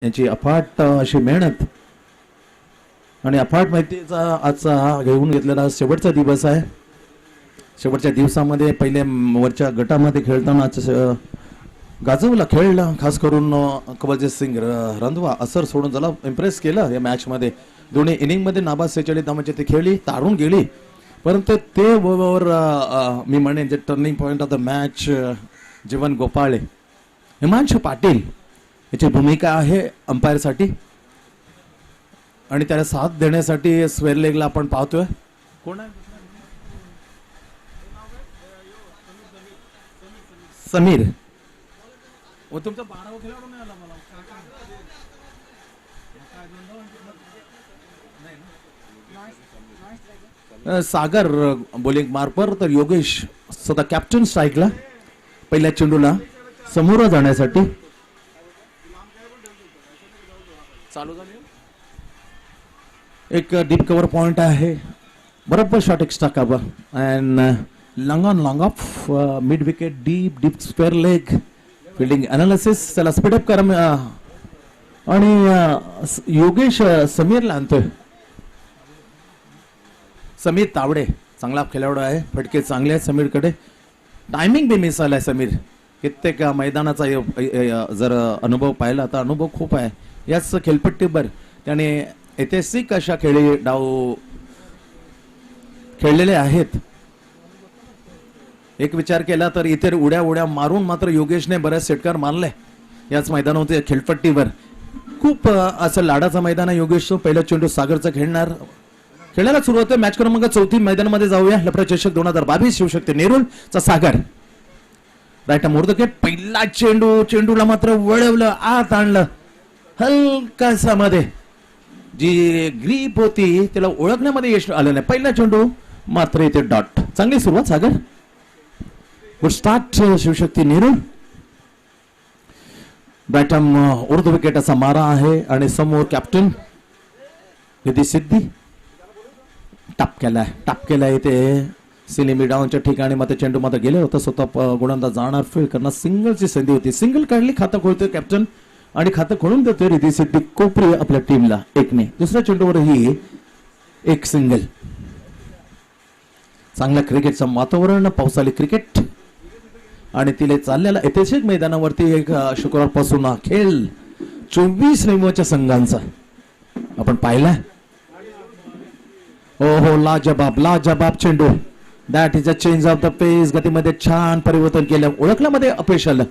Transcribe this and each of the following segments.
यांची अफाट अशी मेहनत आणि अफाट माहितीचा आजचा हा घेऊन घेतलेला शेवटचा दिवस आहे. शेवटच्या दिवसामध्ये पहिले वरच्या गटामध्ये खेळताना गाजवला खेळला, खास करून कवलजीत सिंग रंधवा असर सोडून झाला इम्प्रेस केलं या मॅचमध्ये. दोन्ही इनिंगमध्ये नाबाद 46 धावांची ते खेळली, तारून गेली. परंतु ते बरोबर मी म्हणेन जे turning point of the match Jeevan Gopale, Himanshu Patil याची भूमिका आहे अंपायरसाठी आणि त्याला साथ देण्यासाठी स्क्वेअर लेगला आपण पाहतोय. कोण आहे? समीर. तुमचा 12वा खेळाडू नाही आला मला. सागर बॉलिंग मार्कर, तर योगेश स्वतः कॅप्टन स्ट्राईकला पहिल्या चेंडूला समोर जाण्यासाठी चालू झाले. एक डीप कव्हर पॉइंट आहे, बरोबर shot extra cover and long on long of mid wicket deep deep square leg fielding analysis. त्याला स्पीडअप करा आणि योगेश समीरला आणतोय. समीर तावडे चांगला खेळाडू आहे, फटके चांगले आहेत समीरकडे. टायमिंग बी मिस आलाय समीर. कित्येक मैदानाचा जर अनुभव पाहिला तर अनुभव खूप आहे याच खेळपट्टीवर. त्याने ऐतिहासिक अशा डाव खेळलेले आहेत. एक विचार केला तर इतर उड्या मारून मात्र योगेशने बऱ्याच षटकार मारले याच मैदानावर खेळपट्टीवर. खूप असं लाडाचं मैदान आहे योगेश. पहिला चेंडू सागरचा खेळायला सुरुवात आहे. मॅच क्रमांक 34 मैदानामध्ये जाऊया. लफडा चषक 2022 शिवशक्ती नेरूळचा सागर राईट मोर्दकेट. पहिला चेंडूला मात्र वळवलं, आत आणलं हलकासा मध्ये. जी ग्रीप होती त्याला ओळखण्यामध्ये यश आलं नाही. पहिला चेंडू मात्र इथे डॉट. चांगली सुरुवात सागर. Good start Shivshakti Nerul. बॅटम उर्ध विकेटाचा मारा आहे आणि समोर कॅप्टन निधी सिद्धी. टाप केलाय इथे सिनेमी डाऊनच्या ठिकाणी. मात्र चेंडू मात्र गेले होतं. स्वतः गोलंदाज जाणार, फील्ड करणार. सिंगलची संधी होती, सिंगल काढली. खातं खोलतोय कॅप्टन आणि खातं खोलून देतोय रिधी सिद्धी कोपरी आपल्या टीमला 1-ने. दुसऱ्या चेंडूवरही एक सिंगल. चांगल्या क्रिकेटचं वातावरण, पावसाळी क्रिकेट आणि तिला चाललेला ऐतिहासिक मैदानावरती एक शुक्रवारपासून खेळ 24 नोव्हेंबरच्या संघांचा आपण पाहिला. हो लाजबाब चेंडू. That is a change of the pace. गतीमध्ये छान परिवर्तन केलं. ओळखल्यामध्ये अपयश आलं.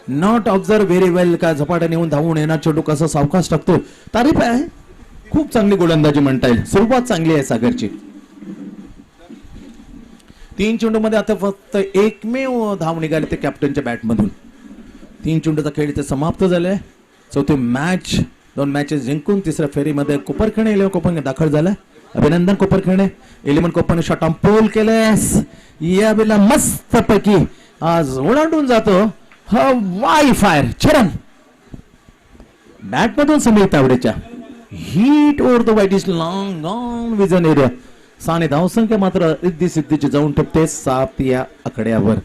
Not observe very well. का झपाट्याने येऊन धावून येणार चेंडू कसा सावकाश टाकतो. तारीफ आहे. खूप चांगली गोलंदाजी म्हणता येईल. सुरुवात चांगली आहे सागरची. 3 चेंडूमध्ये आता फक्त एकमेव धाव निघाली ते कॅप्टनच्या बॅटमधून. 3 चेंडूचा खेळ इथे समाप्त झालाय. चौथी मॅच 2 मॅचेस जिंकून तिसऱ्या फेरीमध्ये कोपरखेणे इलेव्हन कोपरखेणे दाखल झालाय. अभिनंदन कोपरखेणे. इलेव्हन कोपरने शॉट ऑन पोल केलेस. या वेळेला मस्त पैकी आज ओलांडून जातो हा वाय फायर छरण बॅटमधून समीर तावडेच्या. Hit over the wide is long on region area. 6 धावसंख्या मात्र रिद्धी सिद्धीची जाऊन ठेपते 7 या आकड्यावर.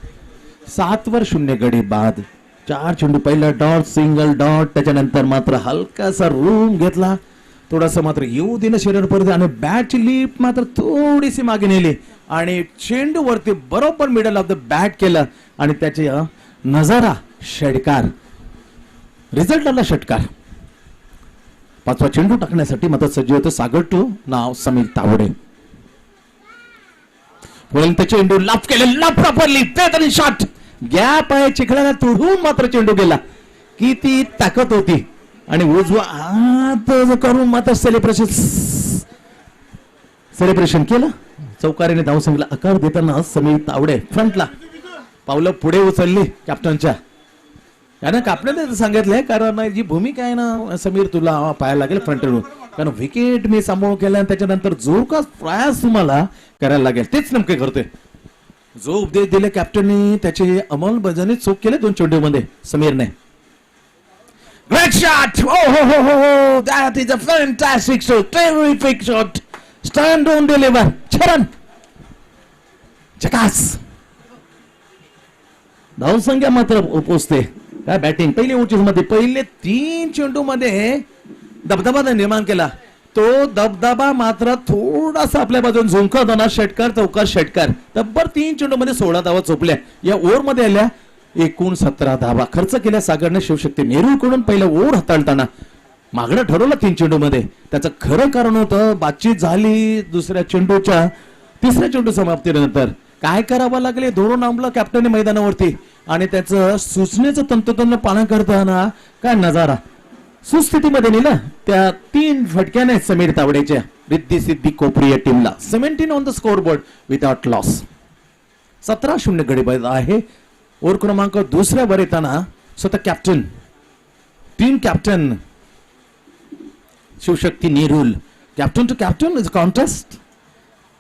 7 वर 0 गडी बाद. 4 चेंडू पहिला डॉट, सिंगल डॉट. त्याच्यानंतर मात्र हलकासा रूम घेतला. थोडासा मात्र येऊ दिलं शरीर परत आणि बॅटची लीप मात्र थोडीशी मागे नेली आणि चेंडू वरती बरोबर मिडल ऑफ द बॅट केलं आणि त्याचे नजारा षटकार. रिझल्ट आला षटकार. 5वा चेंडू टाकण्यासाठी मात्र सज्ज होतं सागर टू. नाव समीर तावडे. चेंडू लाफ केले, लाफ प्रॉपरली आणि शॉट. गॅप आहे चिखलाला तोडून मात्र चेंडू गेला. किती ताकद होती आणि उजवा हात करून मात्र सेलिब्रेशन केलं. चौकारीने धावसंख्येला आकार देताना समीर तावडे फ्रंटला पावलं पुढे उचलली कॅप्टनच्या. यानं कॅप्टनने सांगितलंय कारण जी भूमिका आहे ना समीर तुला पाहायला लागेल फ्रंटवरून. कारण विकेट मी सांभाळून केला त्याच्यानंतर जो का प्रयास तुम्हाला करायला लागेल तेच नेमके करतोय. जो उपदेश दिले कॅप्टननी त्याची अंमलबजावणी चूक केले 2 चेंडूमध्ये समीरने. Great shot! Oh, that is a fantastic shot, terrific shot. Stand on deliver. छरण झकास. धावसंख्या मात्र पोचते काय बॅटिंग पहिली ओव्हरच्या मध्ये पहिले 3 चेंडू मध्ये दबदबा निर्माण केला. तो दबदबा मात्र थोडासा आपल्या बाजून झुंकवताना षटकार चौकार षटकार तब्बल 3 चेंडू मध्ये 16 धावा चोपल्या. या ओव्हर मध्ये आल्या एकूण 17 धावा खर्च केल्या सागरने शिवशक्ती नेरूळकडून पहिलं ओव्हर हाताळताना. मागणं ठरवलं 3 चेंडू मध्ये. त्याचं खरं कारण होतं बातचीत झाली तिसऱ्या चेंडू समाप्तीनंतर काय करावं लागले धोरण आणलं कॅप्टनने मैदानावरती आणि त्याचं सूचनेचं तंतोतंत पालन करताना काय नजारा सुस्थितीमध्ये नेलं. त्या 3 फटक्याने समीर तावडेच्या रिद्धी सिद्धी कोपरी या टीमला 17 on the score board without loss. 17-0 गडी आहे. ओव्हर क्रमांक दुसऱ्यावर येताना स्वतः captain team captain Shivshakti Nerul captain to captain is contest.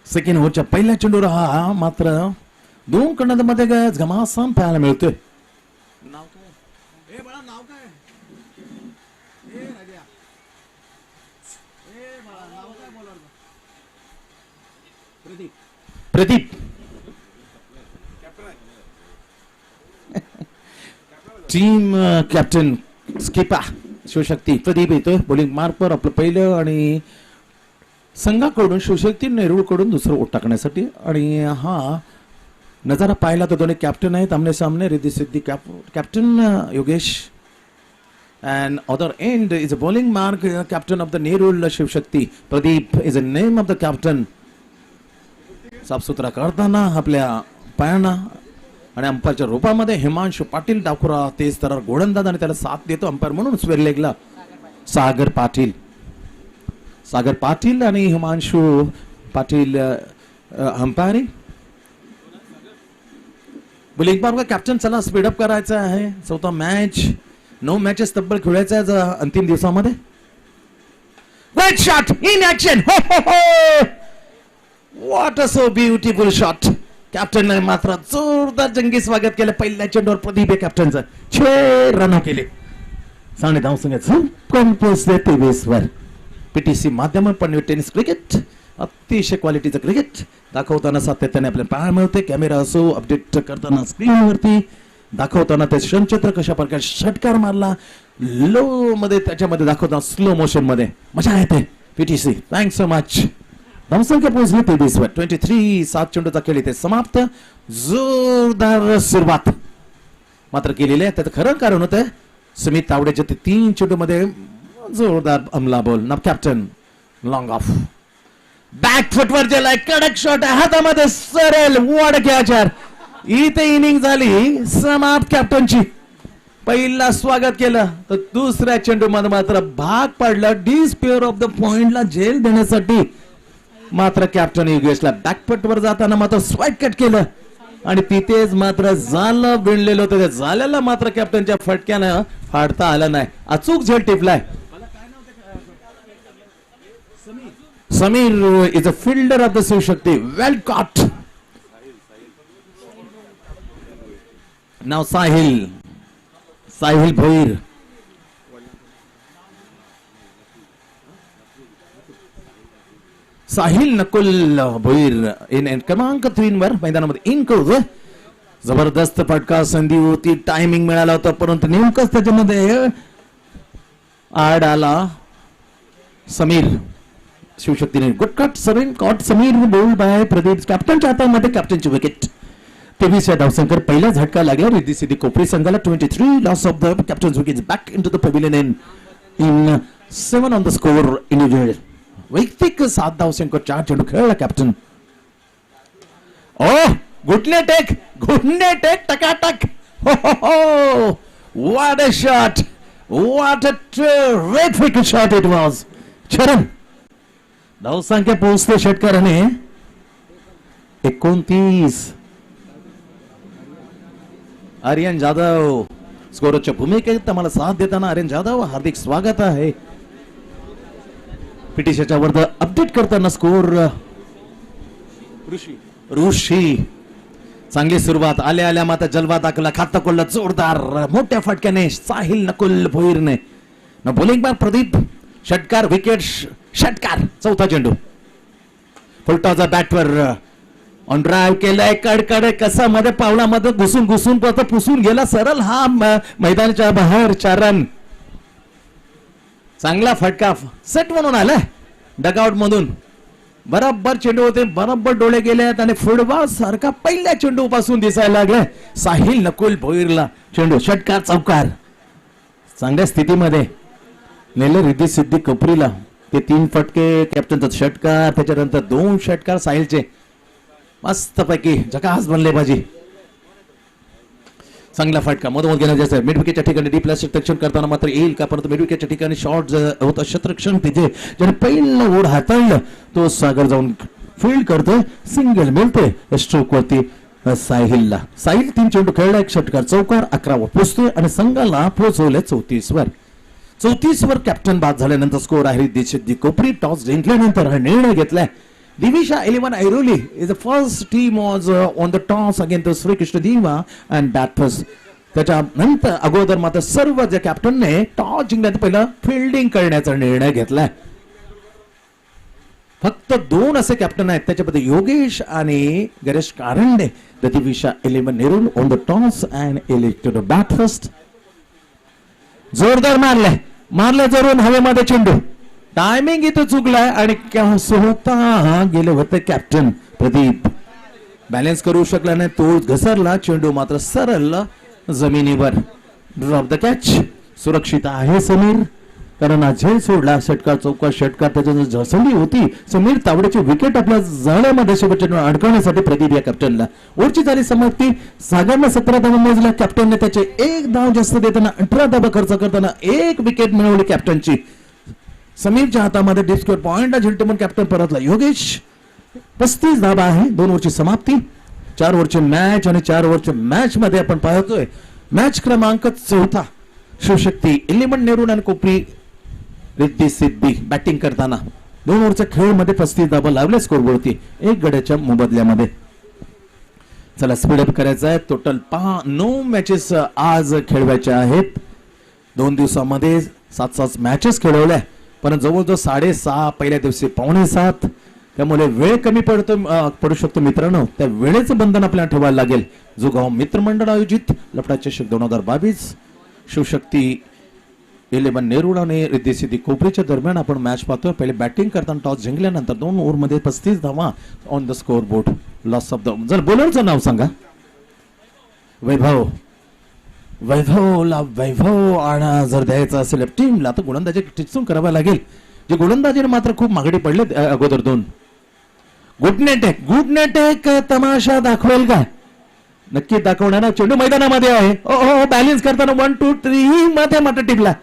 Second ओव्हरच्या पहिल्या चेंडूवर हा मात्र 2 कर्णधामध्ये घमासान पाहायला मिळतोय. Pradeep team captain skipper Shivshakti Pradeep येतोय बॉलिंग मार्कवर आपलं पहिलं आणि संघाकडून शिवशक्ती नेरूळकडून दुसरं ओट टाकण्यासाठी. आणि हा नजारा पाहिला तर दोन्ही कॅप्टन आहेत आमने सामने. Riddhi Siddhi captain Yogesh and other end is a bowling mark captain of the Nerul Shivshakti Pradeep is a name of the captain. साफसुथरा करताना आपल्या पायांना आणि अंपायरच्या रूपामध्ये हिमांशु पाटील डाकुरा तेज तरार गोलंदाज आणि त्याला साथ देतो अंपायर म्हणून स्क्वेअर लेगला सागर पाटील आणि Himanshu Patil umpiring. Bowling mark captain चला स्पीडअप करायचा आहे. चौथा मॅच 9 मॅचेस तब्बल खेळायचा आहे अंतिम दिवसामध्ये. Great shot in action. What a so beautiful shot. कॅप्टनने मात्र जोरदार जंगी स्वागत केलं. पहिल्या चेंडूवर प्रदीप कॅप्टनचं 6 रन केले. 9.5 धावसंख्येचं कंपोज 23 वर. पीटीसी माध्यम पण टेनिस क्रिकेट अतिशय क्वालिटीचं क्रिकेट दाखवताना सातत्याने आपल्याला पाहायला मिळते. कॅमेरा असो अपडेट करताना स्क्रीनवरती दाखवताना ते क्षणचित्र कशा प्रकारे षटकार मारला लो मध्ये त्याच्यामध्ये दाखवताना स्लो मोशन मध्ये मजा येते. PTC thanks so much. धावसंख्या पोहोचली 23 वर. 23 7 चेंडूचा खेळ इथे समाप्त. जोरदार सुरुवात मात्र केलेली आहे. त्याचं खरं कारण होतं सुमित तावडेच्या ते 3 चेंडू मध्ये जोरदार अंमला बॉल. ना कॅप्टन लॉंग ऑफ बॅक फुटवर गेलाय कडक शॉट हातामध्ये सरळ वॉड कॅचर. इथे इनिंग झाली समाप्त. कॅप्टनची पहिला स्वागत केलं तर दुसऱ्या चेंडू मध्ये मात्र भाग पडला. डिस्पेअर ऑफ द पॉइंटला झेल देण्यासाठी मात्र कॅप्टन योगेशला बॅकफुटवर जाताना मात्र स्वाईट कट केलं आणि तिथेच मात्र जाल भिडलेलं होतं. त्या जाल्याला मात्र कॅप्टनच्या फटक्यानं फाडता आलं नाही. अचूक झेल टिपलाय. Sameer is a fielder of the Shivshakti. Well caught. नाव साहिल भोईर. साहिल नकुल भोईर इन क्रमांक 3 वर मैदानामध्ये इन करू. जबरदस्त फटका संधी होती. टायमिंग मिळाला होता परंतु नेमकंच त्याच्यामध्ये आड आला समीर शिवशक्तीने. Good cut Sameer caught. Sameer bowled by Pradeep. कॅप्टनच्या हातामध्ये कॅप्टनची विकेट. 23 धावसंख्येवर पहिला झटका लागला रिद्धी सिद्धी कोपरी संघाला. 23 loss of the captain's wicket back into the pavilion in 7 on the score individual. वैयक्तिक 7 धावसंख्येवर 4 चेंडू खेळला कॅप्टन. ओ घुटणे टेक टकाटक. What a shot. What a terrific shot it was. चरण धावसंख्या पोहोचते षटकाराने 29. आर्यन जाधव स्कोरच्या भूमिकेत आम्हाला साथ देताना आर्यन जाधव हार्दिक स्वागत आहे. पीटीसीच्या वर अपडेट करताना स्कोर ऋषी. चांगली सुरुवात आल्या माता जलवा दाखला खाता कोल्ला जोरदार मोठ्या फटक्याने साहिल नकुल भोईरने. बॉलिंग बार प्रदीप. षटकार विकेट षटकार. चौथा चेंडू फुलटॉचा बॅटवर ऑन ड्राईव्ह केलाय, कडकड कसा मध्ये पावलामध्ये घुसून घुसून पुसून गेला सरळ हा मैदानाच्या बाहेर 4 रन. चांगला फटका सेट म्हणून आलाय डगआउट मधून. बरोबर चेंडू होते, बरोबर डोळे गेलेत आणि फुटबॉल सारखा पहिल्या चेंडू पासून दिसायला लागलाय. साहिल नकुल भोईरला चेंडू, षटकार चौकार. चांगल्या स्थितीमध्ये नेले रिद्धी सिद्धी कपरीला. ते 3 फटके, कॅप्टनचा षटकार, त्याच्यानंतर 2 षटकार साहिलचे. मस्तपैकी झकास बल्लेबाजी. चांगला फटका मधोमध गेला जास्त. मिड विकेटच्या ठिकाणी डीप लॅश क्षेत्ररक्षण करताना मात्र येईल का, परंतु मिड विकेटच्या ठिकाणी शॉट होता क्षेत्ररक्षण तिथे ज्याने पहिलं ओढ हाताळलं तो सागर जाऊन फील्ड करतोय. सिंगल मिळते स्ट्रोक वरती साहिलला. साहिल 3 चेंडू खेळला, 1 षटकार चौकार, 11 वर पोचतोय आणि संघाला पोहोचवले 34 वर. 34 वर कॅप्टन बाद झाल्यानंतर स्कोर आहे रिद्धी कोपरी. टॉस जिंकल्यानंतर हा निर्णय घेतलाय. Divisha 11 Airoli is the first team was on the toss against Sri Krishna Deva and bat first. त्याच्यानंतर अगोदर मात्र सर्व ज्या कॅप्टनने टॉस जिंकण्यात पहिला फिल्डिंग करण्याचा निर्णय घेतलाय. फक्त 2 असे कॅप्टन आहेत, त्याच्यामध्ये योगेश आणि Ganesh Karande. The Divisha 11 Nerul on the toss and elected bat first. जोरदार मारले जरूर हवेमध्ये चेंडू. टायमिंग इथं चुकलाय आणि स्वतः गेले होते कॅप्टन प्रदीप. बॅलन्स करू शकला नाही, तो घसरला. चेंडू मात्र सरळ जमिनीवर. Drop the catch. सुरक्षित आहे समीर, कारण झेल सोडला. षटकार चौकार षटकार त्याच्या संधी होती. समीर तावडेची विकेट आपल्या जाळ्यामध्ये शेवटच्या अडकवण्यासाठी प्रदीप या कॅप्टनला. ओव्हरची झाली समाप्ती. सागरने 17 धावा मोजल्या. कॅप्टनने त्याचे 1 धाव जास्त देताना 18 धावा खर्च करताना 1 विकेट मिळवली कॅप्टनची. समीरच्या हातामध्ये डिस्क पॉइंटला झेलतो पण कॅप्टन परतला. योगेश 35 धावा आहे. 2 ओव्हरची समाप्ती. 4 ओव्हरची मॅच आणि 4 ओव्हरच्या मॅच मध्ये आपण पाहतोय मॅच क्रमांक 4. शिवशक्ती 11 नेरुल आणि कोपरी रिद्धी सिद्धी बॅटिंग करताना 2 ओव्हरच्या खेळमध्ये 35 धावा लावल्या स्कोरवरती 1 गड्याच्या मोबदल्यामध्ये. चला स्पीडअप करायचं आहे. टोटल 9 मॅचेस आज खेळवायच्या आहेत. 2 दिवसामध्ये 7 मॅचेस खेळवल्या, पण जवळजवळ 6:30 पहिल्या दिवशी 6:45. त्यामुळे वेळ कमी पडू शकतो मित्रांनो. त्या वेळेचं बंधन आपल्याला ठेवायला लागेल. जोगाव मित्रमंडळ आयोजित लफडा चषक 2022 शिवशक्ती 11 नेरुळ आणि रिद्धी सिद्धी कोपरीच्या दरम्यान आपण मॅच पाहतोय. पहिले बॅटिंग करताना टॉस जिंकल्यानंतर 2 ओव्हरमध्ये 35 धावा on the score board. Loss of the. जर बॉलरचं नाव सांगा. वैभवला वैभव आणि जर द्यायचं असेल टीमला तर गोलंदाजी टिचून करावा लागेल. जे गोलंदाजीने मात्र खूप मागणी पडले अगोदर 2. गुड नेट एक तमाशा दाखवेल का? नक्की दाखवणार. चेंडू मैदानामध्ये आहे. ओ बॅलन्स करताना 1 2 3 मध्ये मात्र टिपला.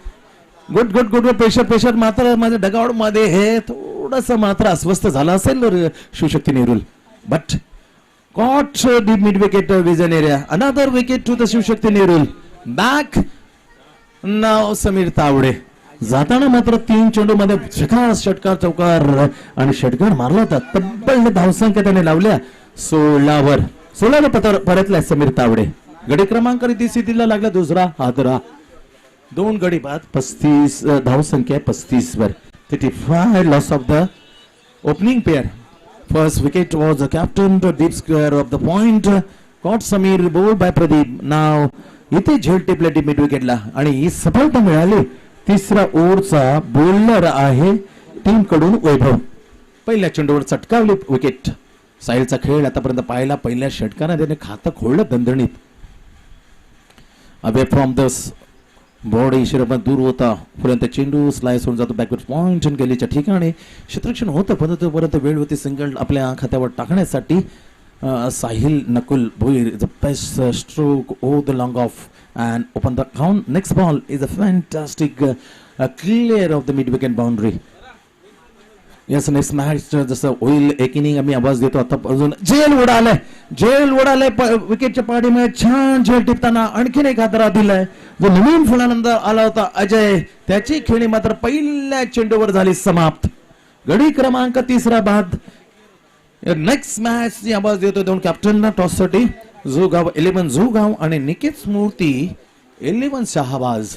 गुड प्रेशर मात्र माझ्या डगआउट मध्ये हे थोडस मात्र अस्वस्थ झाला असेल Shivshakti Nerul. But caught the mid wicket vision area. Another wicket to the Shivshakti Nerul. Back now Sameer Tawde. जाताना मात्र 3 चेंडू मध्ये षटकार चौकार आणि षटकार मारला होता. तब्बल धावसंख्या त्याने लावल्या 16 परतलाय समीर तावडे. गडी क्रमांक रिद्धी सिद्धीला लागला दुसरा हादरा. 2 गडी बाद 35 धावसंख्या 35 वर. 35 loss of the opening pair. First wicket was the captain to deep square of the point. Caught Samir, bowled by Pradeep. Now इथे झेल टिपले टी मिड विकेटला आणि ही सफलता मिळाली. 3रा ओव्हरचा बॉलर आहे टीम कडून वैभव. पहिल्या चेंडूवर चटकावली विकेट. साहिलचा खेळ आतापर्यंत पाहिला. पहिल्या षटकाने त्याने खातं खोललं दणदणीत. अवे फ्रॉम द बॉडी शिरपण दूर होता. पर्यंत चेंडू स्लाइस होऊन जातो बॅकवर्ड पॉइंट आणि गेलीच्या ठिकाणी क्षेत्ररक्षण होतं, पण तोपर्यंत वेळ होती सिंगल आपल्या खात्यावर टाकण्यासाठी. Sahil Nakul Bhoir the best stroke over the long of and open the count. Next ball is a fantastic clear of the mid wicket boundary. Yes next match जसं होईल एक इनिंग आम्ही आवाज देतो. आता अजून झेल उडालाय विकेटच्या पाठीमुळे. छान झेल टिपताना आणखीन एक हादरा दिलाय. जो नवीन फुलानंद आला होता अजय, त्याची खेळी मात्र पहिल्या चेंडूवर झाली समाप्त. गडी क्रमांक 3 बाद. नेक्स्ट मॅच आवाज देतो 2 कॅप्टनना टॉससाठी. जोगाव 11 जोगाव आणि निकेत स्मृती 11 शहाबाज.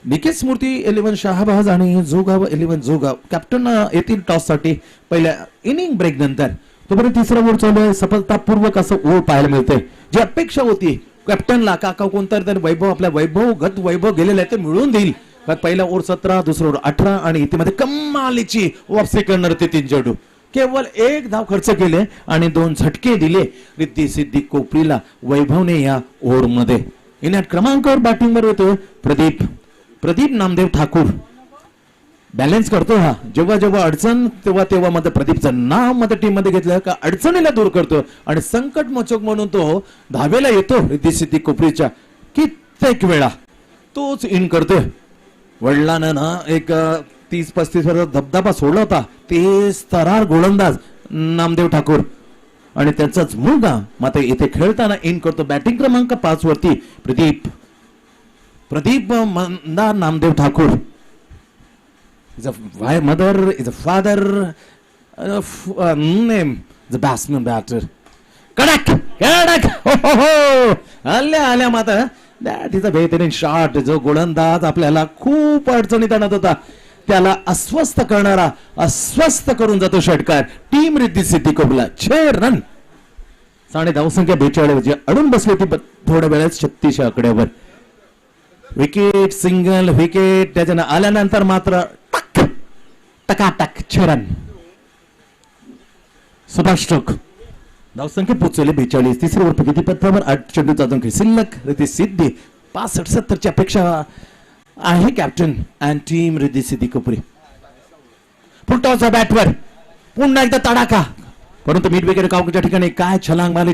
निकेत स्मृती 11 शहाबाज आणि जोगाव 11 जोगाव कॅप्टन येतील टॉस साठी. पहिल्या इनिंग ब्रेक नंतर तोपर्यंत तिसरा ओव्हर चालू आहे. सफलतापूर्वक असं ओव्हर पाहायला मिळतंय. जी अपेक्षा होती कॅप्टनला का कोणता तरी वैभव आपल्या वैभव गेलेला आहे ते मिळवून देईल. पहिला ओव्हर 17, दुसरा ओव्हर 18 आणि इथे कमालीची वापसी करणार ते 3 चेंडू. केवळ 1 धाव खर्च केले आणि 2 झटके दिले रिद्धी सिद्धी कोपरीला वैभवने या ओव्हर मध्ये. इनाट क्रमांकावर बॅटिंगवर येतो प्रदीप नामदेव ठाकूर. बॅलन्स करतो हा. जेव्हा अडचण तेव्हा मध्ये प्रदीपचं नाव मध्ये टीम मध्ये घेतलं का अडचणीला दूर करतो आणि संकट मोचक म्हणून तो धावेला येतो रिद्धी सिद्धी कोपरीच्या. कित्येक वेळा तोच इन करतोय. वडिलांना ना एक 30-35 वर्ष धबधबा सोडला होता तेच तरार गोलंदाज नामदेव ठाकूर आणि त्याचाच मुलगा मात्र इथे खेळताना इन करतो. बॅटिंग क्रमांक 5 वरती Pradeep Mandar Namdeo Thakur. Is a mother, is a father, name the batsman batter. कडक आल्या मात्र दॅट इज अ बेहतरीन शॉट. जो गोलंदाज आपल्याला खूप अडचणीत आणत होता त्याला अस्वस्थ करून जातो षटकार. Team Riddhi Siddhi कोपरीला 6 run. साडे धावसंख्या 42 जी अडून बसली होती थोड्या वेळात 36 आकड्यावर. विकेट सिंगल विकेट त्याच्यानं आल्यानंतर मात्र टकाटक 6 रन. सुभाष स्ट्रोक धावसंख्या पोचवले 42. तिसऱ्या ओव्हर प्रगतीपथावर 8 चेंडूचा अजून शिल्लक. रिद्धी सिद्धी 65-70 ची अपेक्षा आहे captain and team Riddhi Siddhi कोपरी. फुलटॉसच्या बॅटवर पुन्हा एकदा तडाखा परंतु मीठ वगैरे कावकीच्या ठिकाणी काय छलांग मारले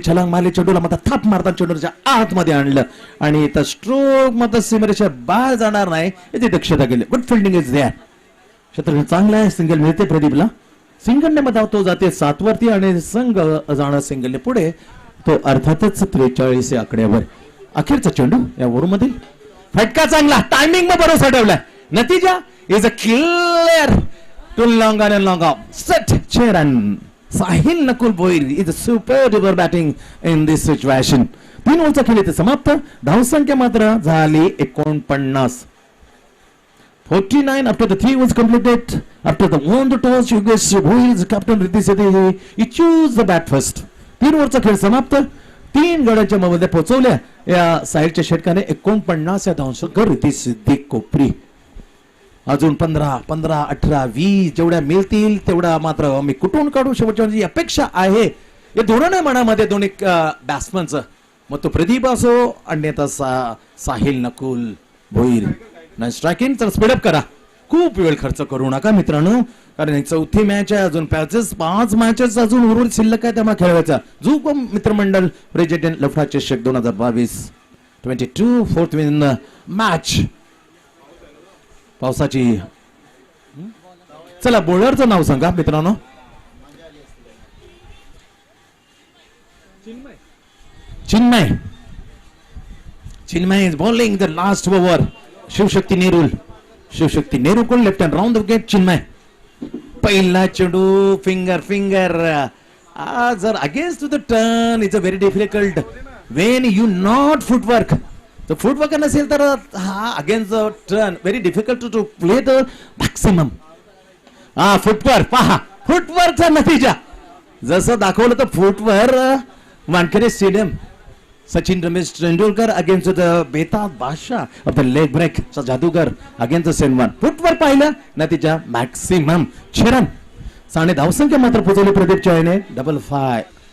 चेंडूला मात्र थाप मारतात चेंडूच्या आतमध्ये आणलं आणि इथं स्ट्रोक मात्र सीमेरेषेच्या बाहेर जाणार नाही याची दक्षता केली. Good fielding is there. क्षेत्र चांगलं आहे. सिंगल मिळते प्रदीपला. सिंगलने मध्ये तो जाते 7 वरती आणि संघ जाणार सिंगलने पुढे तो अर्थातच 43 या आकड्यावर. अखेरचा चेंडू या ओव्हरमधील फटका चांगला टायमिंग मध्ये भरोसा ठेवलाय. नतीजा is a clear too long on long of set 6 run. Sahil Nakul Bhoir is a super duper batting in this situation. 3 ओव्हरचा खेळ इथे समाप्त. धावसंख्या मात्र झाली 49. 49 after the 3 was completed. After the won the toss, Yogesh Bhoir is captain Riddhi Siddhi. He choose the bat first. 3 ओव्हरचा खेळ समाप्त. 3 गड्यांच्या मध्ये पोहोचवल्या या साईडच्या षटकाने 49 या धावसंख्या रिद्धी सिद्धी कोपरी. अजून 15, 18, 20 जेवढ्या मिळतील तेवढा मात्र मी कुठून काढू शेवटच्या जी अपेक्षा आहे हे धोरण आहे मनामध्ये दोन्ही बॅट्समनचं. मग तो प्रदीप असो अन्यथा साहिल नकुल भोईर. नाही स्ट्रायकिंग तर स्पीडअप करा. खूप वेळ खर्च करू नका मित्रांनो कारण चौथी मॅच आहे. अजून 5 मॅचेस अजून उर्वरित शिल्लक आहे त्यामुळे खेळवायचा. जो मित्रमंडळ प्रेसिडेंट लफडा चषक 2022 22 फोर्थ विन मॅच. पावसाची चला बॉलरचं नाव सांगा मित्रांनो. Chinmay is bowling the last over. Shivshakti Nerul left hand round the wicket. Chinmay पहिला चेंडू फिंगर जर against the turn it's a very difficult when you not footwork. तर फुटवर्क नसेल तर हा against the turn very difficult to play the maximum. Footwork पहा. फुटवर्कचा नतीजा जसं दाखवलं तर फुटवर Wankhede stadium Sachin Ramesh Tendulkar against the बेताब बादशाह ऑफ द लेग ब्रेक जादूगर अगेन्स्ट द सेनवान. फुटवर पाहिलं नतीजा मॅक्सिमम 6 रन. साडे धावसंख्या मात्र पोहोचवली प्रदीपच्या याने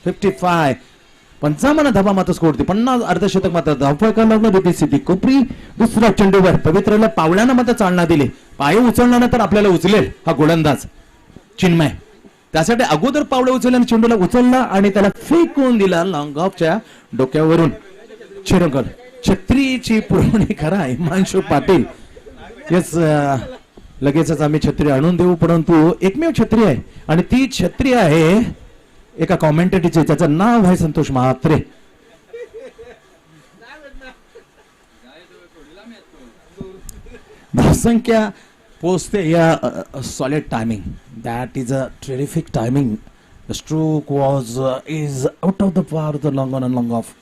55 55 धावा मात्र स्कोर होती. 50 अर्धशतक मात्र धावफलकाला रिद्धी सिद्धी कोपरी. दुसऱ्या चेंडूवर पवित्रला पावल्यानं मात्र चालना दिली. पाय उचलणार तर आपल्याला उचलेल हा गोलंदाज चिन्मय. त्यासाठी अगोदर पावलं उचलल्याने चेंडूला उचलला आणि त्याला फेकून दिला लॉंग ऑफच्या डोक्यावरून. चिरंगल छत्रीची पुरवणी करा हिमांशु पाटील. येस लगेचच आम्ही छत्री आणून देऊ परंतु एकमेव छत्री आहे आणि ती छत्री आहे एका कॉमेंटेटरचे. त्याचं नाव आहे संतोष महात्रे. धावसंख्या पोचते या solid timing. That is a terrific timing. The stroke was is out of the पार the long on long off.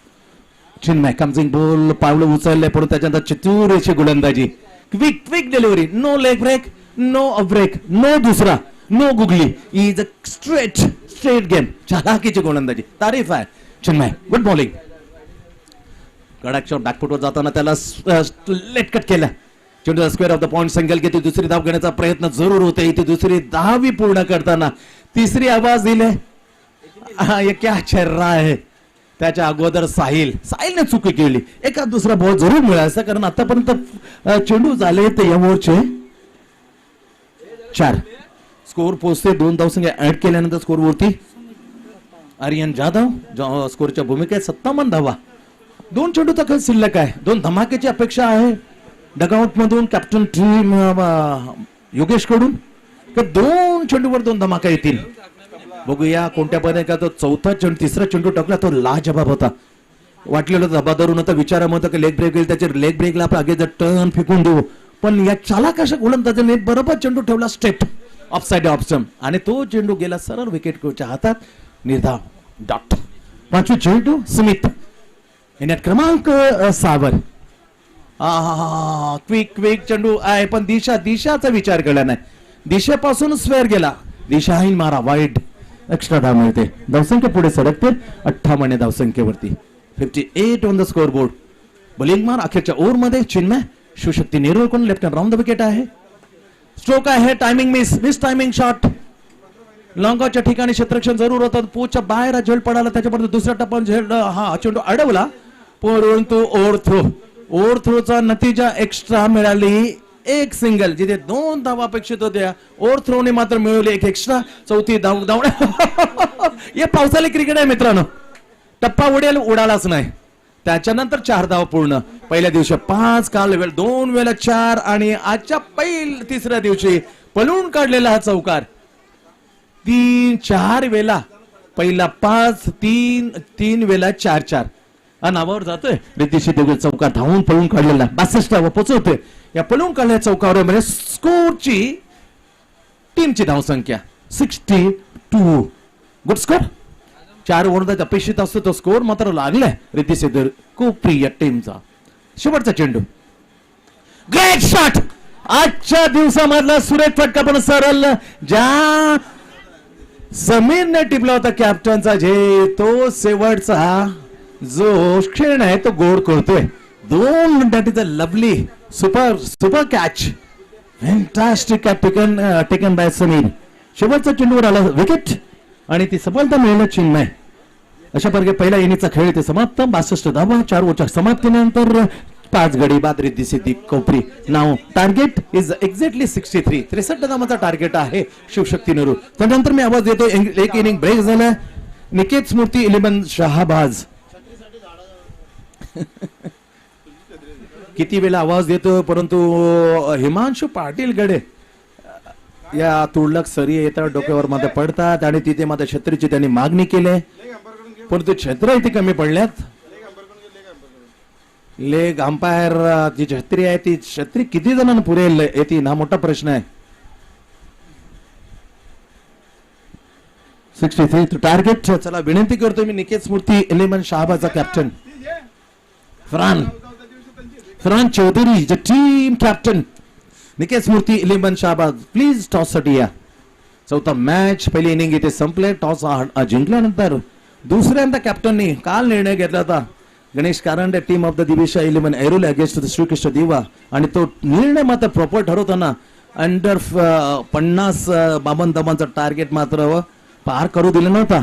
Chinmay coming ball पावलं उचलले पण त्याच्यानंतर चतुरेची गोलंदाजी. Quick delivery. No leg break no break no doosra no googly. Is a straight straight game, चालाकीची गोलंदाजी, तारीफ आहे चिन्मय, गुड बॉलिंग. कडक शॉट बॅकफुटवर जाताना त्याला लेट कट केला. चेंडू square of the point, single घेते, दुसरी धाव घेण्याचा प्रयत्न जरूर होते. इथे दुसरी दहावी पूर्ण करताना तिसरी आवाज दिले, क्या चर्रा आहे. त्याच्या अगोदर साहिलने चुकी केली. एका दुसरा बॉल जरूर मिळायचा, कारण आतापर्यंत चेंडू झाले ते या ओव्हरचे 4. स्कोर पोहोचते 2 धावसंख्या ऍड केल्यानंतर स्कोर वरती आर्यन जाधव स्कोरच्या भूमिकेत 57 धावा. 2 चेंडू तर शिल्लक आहे. 2 धमाक्याची अपेक्षा आहे डगआउट मधून कॅप्टन टीम योगेश कडून. 2 चेंडूवर 2 धमाका येतील. बघूया कोणत्या पर्यंत का तो चौथा चेंडू, तिसरा चेंडू टाकला तो लाजवाब होता. वाटलेलं धबा धरून होता, विचारामध्ये की लेग ब्रेक येईल, त्याच्या लेग ब्रेकला आपण आगे टर्न फेकून देऊ, पण या चालाक अशा गोलंदाजाने बरोबर चेंडू ठेवला स्टेप ऑफसाइड ऑप्शन आणि तो चेंडू गेला सरळ विकेट कोचच्या हातात. निर्धाव डॉट. 5वी चेंडू स्मिथ येण्यात क्रमांक 6 वर. क्विक चेंडू आहे, पण दिशाचा विचार केला नाही. दिशेपासून स्क्वेअर गेला, दिशाहीन मारा, वाईड. एक्स्ट्रा धाव मिळते. धावसंख्या पुढे सरकते 58 धावसंख्येवरती. 58 on the score board. Bowling mark अखेरच्या ओव्हर मध्ये चिन्मय शिवशक्ती नेरुळकडून left hand round the wicket आहे. स्ट्रोक आहे, टायमिंग मिस टायमिंग शॉट. लॉंगच्या ठिकाणी क्षेत्ररक्षण जरूर होतं, पोचच्या बाहेर झेल पडाला, त्याच्यापर्यंत दुसऱ्या टप्प्यात झेल हा चेंडू अडवला, परंतु ओव्हर थ्रोचा नतीजा एक्स्ट्रा मिळाली. 1 सिंगल, जिथे 2 धावा अपेक्षित होत्या ओव्हर थ्रोने मात्र मिळवली 1 एक्स्ट्रा. 4थी धाव. हे पावसाळी क्रिकेट आहे मित्रांनो, टप्पा उडालाच नाही. त्याच्यानंतर 4 धाव पूर्ण. पहिल्या दिवशी 5, काल 2 वेळा 4 आणि आजच्या तिसऱ्या दिवशी पळून काढलेला हा चौकार. 4 वेळा, पहिला 5, 3 वेळा 4 नावावर जातोय. रिद्धी देवगड चौकार धावून पळून काढलेला 62 पोहोचवतोय. या पळून काढलेल्या चौकावर म्हणजे स्कोरची टीमची धावसंख्या 62. Good score. 4 ओव्हर अपेक्षित असतो तो स्कोर मात्र लागलाय रिद्धी सिद्धर कोपरी या टीमचा. शेवटचा चेंडू, ग्रेट शॉट. आजच्या दिवसामधला सुरेख फटका, पण सरळ ज्या समीरने टिपला होता कॅप्टनचा तो शेवटचा जो क्षण आहे तो गोड करतोय. 2 मिनिटांचा lovely super catch, fantastic taken by Sameer. शेवटचा चेंडूवर आला विकेट आणि ती सफलता मिळाली चिन्मय. अशा प्रकारे पहिला इनिंगचा खेळ ते समाप्त. 62 धावा 4 ओव्हरच्या समाप्तीनंतर 5 गडी बाद. रिद्धी सिद्धी कोपरी. नाव टार्गेट इज एक्झॅक्टली 63. 63 धावांचा टार्गेट आहे शिवशक्ती नेहरू. त्यानंतर मी आवाज देतो, 1 इनिंग ब्रेक झाला. निकेत स्मृती 11 शहाबाज. किती वेळा आवाज देतो, परंतु हिमांशु पाटील गडे या तुडलक सरी येतात, डोक्यावर मध्ये पडतात आणि तिथे मात्र छत्रीची त्यांनी मागणी केली, परंतु छत्र इथे कमी पडल्यात. लेग अंपायर जी छत्री आहे ती छत्री किती जणांना पुरेल येते हा मोठा प्रश्न आहे. 63 टार्गेट. चला विनंती करतो मी निकेत स्मृती 11 शहाबाचा captain Farhan Chaudhary the team captain. Niket Smriti 11 Shahbaz please toss साठी या. चौथा मॅच पहिली इनिंग इथे संपले. टॉस जिंकल्यानंतर दुसऱ्यांदा कॅप्टननी काल निर्णय घेतला होता Ganesh Karande team of the Divisha 11 Airoli against Shrikrishna Diva, आणि तो निर्णय मात्र प्रॉपर ठरवताना अंडर 50 52 धावांचा टार्गेट मात्र पार करू दिला नव्हता.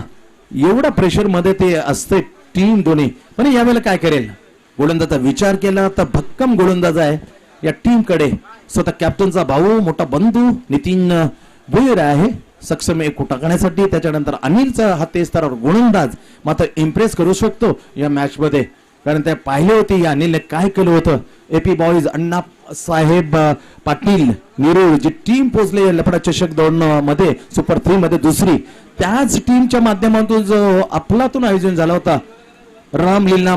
एवढा प्रेशर मध्ये ते असते टीम दोन्ही, पण यावेळेला काय करेल गोलंदाजा विचार केला तर भक्कम गोलंदाज आहे या टीम कडे. स्वतः कॅप्टनचा भाऊ मोठा बंधू नितीन भुईर आहे सक्षम एक टाकण्यासाठी. त्याच्यानंतर अनिलचा हा तेज स्तरावर गोलंदाज मात्र इम्प्रेस करू शकतो या मॅच मध्ये, कारण ते पाहिले होते या अनिलने काय केलं होतं. एपी बॉईज अण्णा साहेब पाटील नेरूळ जी टीम पोहोचले लफडा चषक 2 मध्ये सुपर 3 मध्ये दुसरी, त्याच टीमच्या माध्यमातून जो अफलातून आयोजन झाला होता रामलीला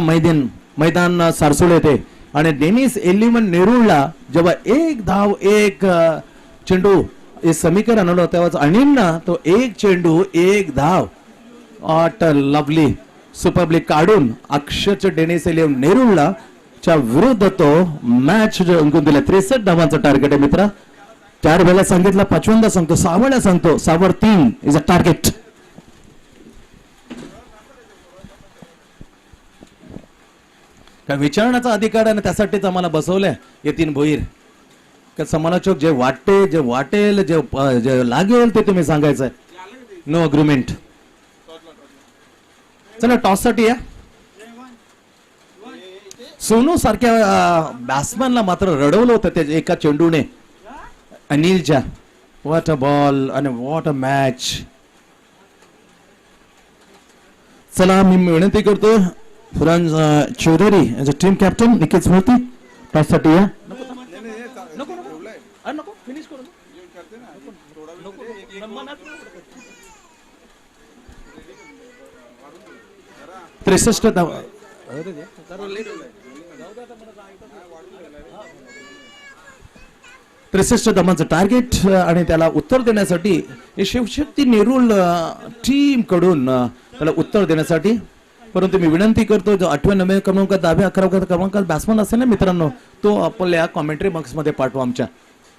मैदान सारसोळ येथे, आणि डेनिस 11 नेरूळला जेव्हा 1 धाव 1 चेंडू हे समीकरण आलं तेव्हाच अनिलना तो 1 चेंडू 1 धाव ऑट लवली सुपरबली काढून अक्षरच्या डेनिस 11 नेरूळला च्या विरुद्ध तो मॅच जिंकून दिला. 63 धावांचा टार्गेट आहे मित्रा. 4 वेळा सांगितलं, 5व्यांदा सांगतो, 6 वेळा सांगतो, 6 वर 3 इज अ टार्गेट. का विचारण्याचा अधिकार आहे आणि त्यासाठीच आम्हाला बसवलंय यतीन भोईर. का समालोचक जे वाटेल जे लागेल ते तुम्ही सांगायचं आहे. No agreement. चला टॉस साठी या. सोनू सारख्या बॅट्समॅनला मात्र रडवलं होतं त्या एका चेंडूने अनिलच्या. व्हॉट अ बॉल आणि व्हॉट अ मॅच. चला मी विनंती करतो Farhan Chaudhary as a team captain Nikhil Smriti toss साठी या. त्रेसष्ट धावांचं टार्गेट आणि त्याला उत्तर देण्यासाठी शिवशक्ती नेरूळ टीम कडून त्याला उत्तर देण्यासाठी. परंतु मी विनंती करतो जो 8व्या 9व्या क्रमांकात 10व्या 11व्या क्रमांकात बॅट्समन असेल ना मित्रांनो तो आपल्या कॉमेंट्री बॉक्स मध्ये पाठवा. आमच्या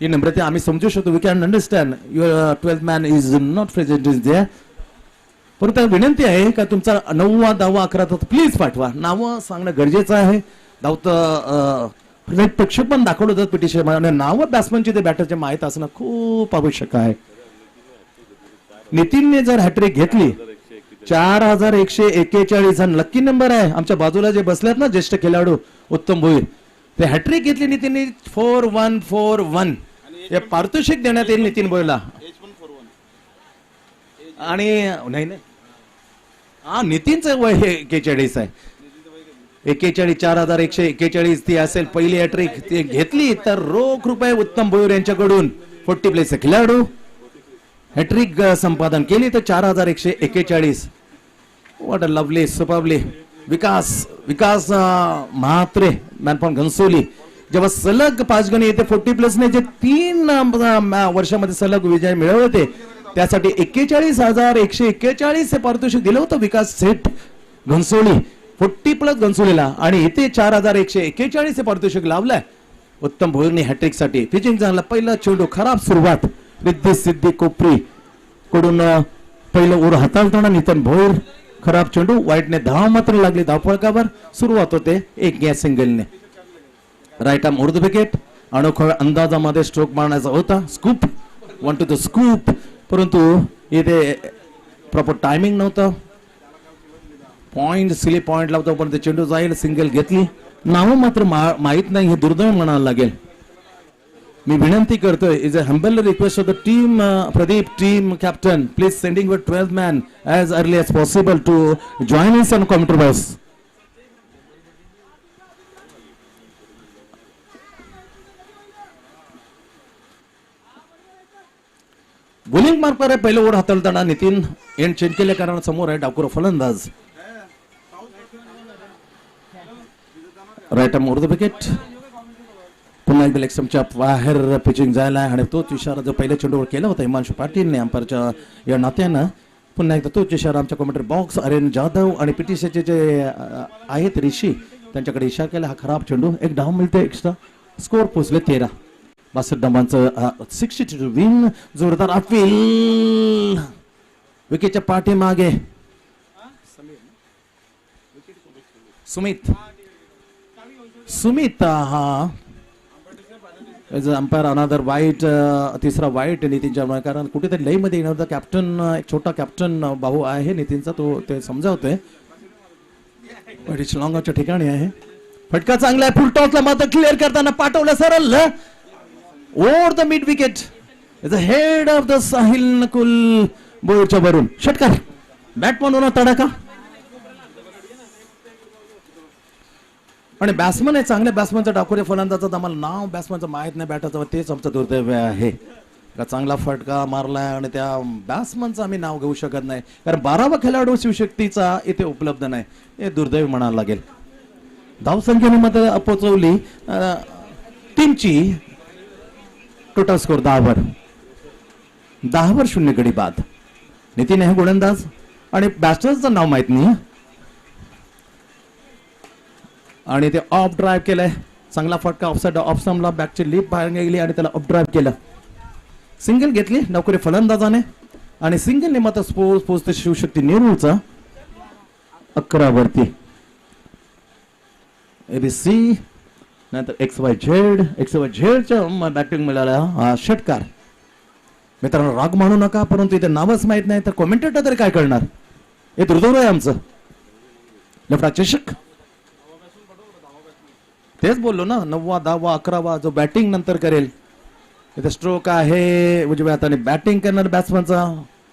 ही नम्रता आम्ही समजू शकतो. We can understand your 12th man is not present is there. परंतु विनंती आहे का तुमचा 9वा 10वा 11वा प्लीज पाठवा. नावं सांगणं गरजेचं आहे. धावतं प्रेक्षक पण दाखवलं जात पिटिशन आणि नावं बॅट्समनची ते बॅटरचे माहीत असणं खूप आवश्यक आहे. नितीनने जर हॅट्रिक घेतली 4141 हा लकी नंबर आहे. आमच्या बाजूला जे बसल्यात ना ज्येष्ठ खेळाडू उत्तम भोईर ते हॅट्रिक घेतली नितीनने 4141 हे पारितोषिक देण्यात येईल नितीन भोईरला. आणि नाही हा नितीनचं वय हे 41 आहे. 41,4141 ती असेल पहिली हॅट्रिक ती घेतली तर रोख रुपये उत्तम भोईर यांच्याकडून 40 प्लेस खेळाडू हॅट्रिक संपादन केली तर 4141. What a lovely superbly. Vikas Mhatre मॅनपॉन घनसोली जेव्हा सलग 5 गणी येते 40 प्लस ने जे 3 वर्षामध्ये सलग विजय मिळवले होते त्यासाठी 41,141 हे पारितोषिक दिलं होतं विकास सेठ घनसोली 40 प्लस घनसोलीला. आणि इथे 4141 हे पारितोषिक लावलंय उत्तम भोईरने हॅट्रिक साठी. पिचिंग झाला पहिला चेंडू खराब सुरुवात रिद्धी सिद्धी कोपरी कडून पहिलं ओर हाताळताना नितीन भोईर खराब चेंडू वाईटने धाव मात्र लागली. धावफलकावर सुरुवात होते एक या सिंगलने. Right arm Urdu wicket. अनोखा अंदाजामध्ये स्ट्रोक मारण्याचा होता. स्कूप 1 टू द स्कूप परंतु इथे प्रॉपर टायमिंग नव्हतं. पॉइंट सिली पॉइंट लावतो पण ते चेंडू जाईल. सिंगल घेतली. नाव मात्र माहित नाही हे दुर्दैव म्हणायला लागेल. मी विनंती करतोय is a humble request of the team Pradeep team captain please sending your 12th man as early as possible to join in on commentary box. Bowling marker आहे पहिलं ओव्हर हाताळताना नितीन एंड चेंज केल्या कारण समोर आहे डाकुरा फलंदाज. Right arm Urdu wicket. पुन्हा एकदा लेगस्टंपच्या बाहेर पिचिंग जायला आहे आणि तोच इशारा जो पहिल्या चेंडूवर केला होता हिमांशू पाटीलने अंपायरच्या या नात्यानं पुन्हा एकदा तोच इशारा आमच्या कॉमेंट्री बॉक्स आर्यन जाधव आणि पीटीसीचे जे आहेत ऋषी त्यांच्याकडे इशारा केला. हा खराब चेंडू एक डाव मिळते एक्स्ट्रा. स्कोर पोचले 13. 62 डावांचं 62 विन. जोरदार अपील विकेटच्या पाठीमागे सुमित हा अंपायर अनादर वाईट तिसरा वाईट नितीनच्या कारण कुठेतरी लई मध्ये येणार. कॅप्टन एक छोटा कॅप्टन भाऊ आहे नितीनचा तो ते समजावतोय लॉंगाच्या ठिकाणी आहे. फटका चांगला आहे. फुल टॉसला मात्र क्लिअर करताना पाठवलं सरळ over the mid wicket. Is a head of the Sahil Nakul बोर्डच्या वरून षटकार बॅटमन तडाखा. आणि बॅट्समन आहे चांगल्या बॅट्समनचा डाकुरे फलंदाजाचं आम्हाला नाव बॅट्समनचं माहित नाही बॅटाचं तेच आमचं दुर्दैव आहे. का चांगला फटका मारलाय आणि त्या बॅट्समनचं आम्ही नाव घेऊ शकत नाही कारण 12वा खेळाडू शिवशक्तीचा इथे उपलब्ध नाही. हे दुर्दैव म्हणायला लागेल. धावसंख्येने मात्र पोचवली टीमची टोटल स्कोर 10 वर 0 गडी बाद. नितीन आहे गोलंदाज आणि बॅट्समनचं नाव माहित नाही आणि ते ऑफ ड्राईव्ह केलंय. चांगला फटका ऑफसाइड ऑफ स्टंपला बॅकची लिप बाहेर गेली आणि त्याला ऑफ ड्राईव्ह केलं. सिंगल घेतली नौकरी फलंदाजाने आणि सिंगलने मात्र पोचते शिवशक्ती नेरूळचा 11 वरती. ABC नंतर XYZ बॅटिंग मिळाला हा षटकार. मित्रांनो राग मानू नका, परंतु इथे नावच माहित नाही तर कॉमेंटेटर तरी काय करणार. हे दुर्दैव आहे आमचं. लेफ्ट चषक तेच बोललो ना, 9वा 10वा 11वा जो बॅटिंग नंतर करेल. इथे स्ट्रोक आहे उजव्या हाताने बॅटिंग करणार बॅट्समनचा.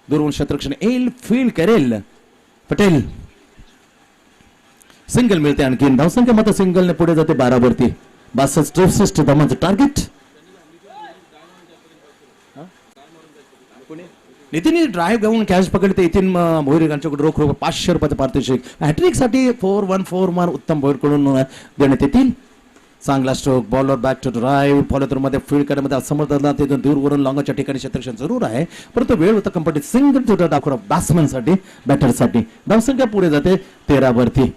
दुरून शतरक्षण येईल, फील्ड करेल पटेल. सिंगल मिळते आणखीन. धावसंख्या मात्र सिंगलने पुढे जाते 12 वरती. 62-63 धावांचं टार्गेट. नितीन ड्राईव्ह घेऊन कॅच पकडते. नितीन भोईर यांच्याकडे रोख 500 रुपयाचं पारितोषिक. हॅट्रिक साठी 4-1-4 मार उत्तम भोईरकडून देण्यात येतील. चांगला stroke. Bowler back to drive. Follow through मध्ये फील्ड करण्यामध्ये असमर्थ झाला. तिथून दूरवरून लॉंगच्या ठिकाणी क्षेत्रक्षण जरूर आहे, परंतु वेळ होता कंपनी. सिंगल टू दाखवला बॅट्समन साठी, बॅटर साठी. धावसंख्या पुढे जाते 13 वरती.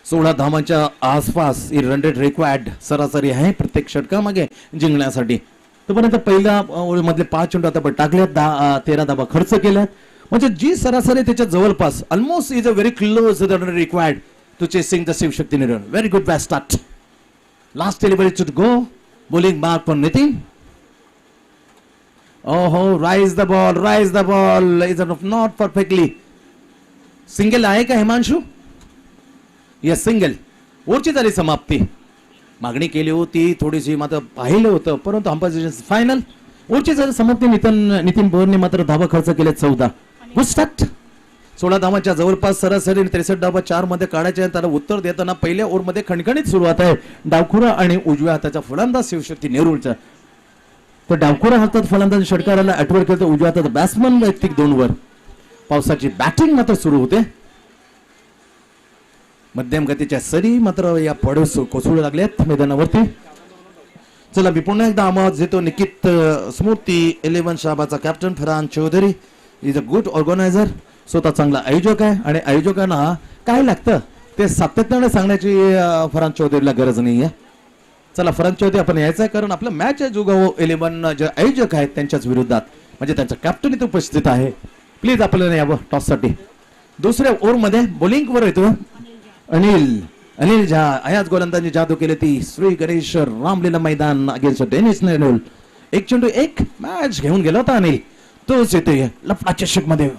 16 धावांच्या आसपास रन रेट रिक्वायर्ड सरासरी आहे प्रत्येक षटकामागे जिंकण्यासाठी. तोपर्यंत पहिल्या मधले 5 चेंडू आता टाकल्यात. 13 धावा खर्च केल्यात. म्हणजे जी सरासरी त्याच्या जवळपास almost is a very close run required to chasing the Shivshakti Niran. Very good best start. Last delivery to go. Bowling mark for Nitin. Oh, rise the ball, rise the ball. Is not perfectly. Single आहे का Himanshu? Yes, single. वरची झाली समाप्ती. मागणी केली होती थोडीशी, मात्र पाहिलं होतं, परंतु अंपायर फायनल. वरची झाली समाप्ती. नितीन बोरने मात्र धावा खर्च केले 14. Good start. 16 धावांच्या जवळपास सरासरी 63 धावा 4 मध्ये काढायचे. त्याला उत्तर देताना पहिल्या ओव्हरमध्ये खणखणीत सुरुवात आहे. डावखुरा आणि उजव्या हाताचा फलंदाज शिवशक्ती नेरूळचा. तर डावखुरा हातात फलंदाज षटकाराला अटवड केलं. उजव्या हातात बॅट्समन वैयक्तिक 2 वर. पावसाची बॅटिंग मात्र सुरू होते. मध्यम गतीच्या सरी मात्र या पडस कोसळू लागल्यात मैदानावरती. चला मी पुन्हा एकदा आवाज देतो. निकित स्मृती 11 शाबाचा captain Farhan Chaudhary is a good organiser. स्वतः चांगला आयोजक आहे आणि आयोजकांना काय लागतं ते सातत्याने सांगण्याची फरहान चौधरीला गरज नाही आहे. चला फरहान चौधरी आपण यायचं आहे, कारण आपलं मॅच आहे जुगाव 11 जे आयोजक आहेत त्यांच्याच विरोधात, म्हणजे त्यांचा कॅप्टन इथे उपस्थित आहे. प्लीज आपल्याला यावं टॉससाठी. दुसऱ्या ओव्हरमध्ये बॉलिंगवर येतो अनिल झा. आयाच गोलंदाजी जादू केली ती श्री गणेश रामलीला मैदान अगेन्स्ट डेनिस नेरुल. 1 चेंडू 1 मॅच घेऊन गेला होता अनिल. तोच येते लफडा चषक मध्ये.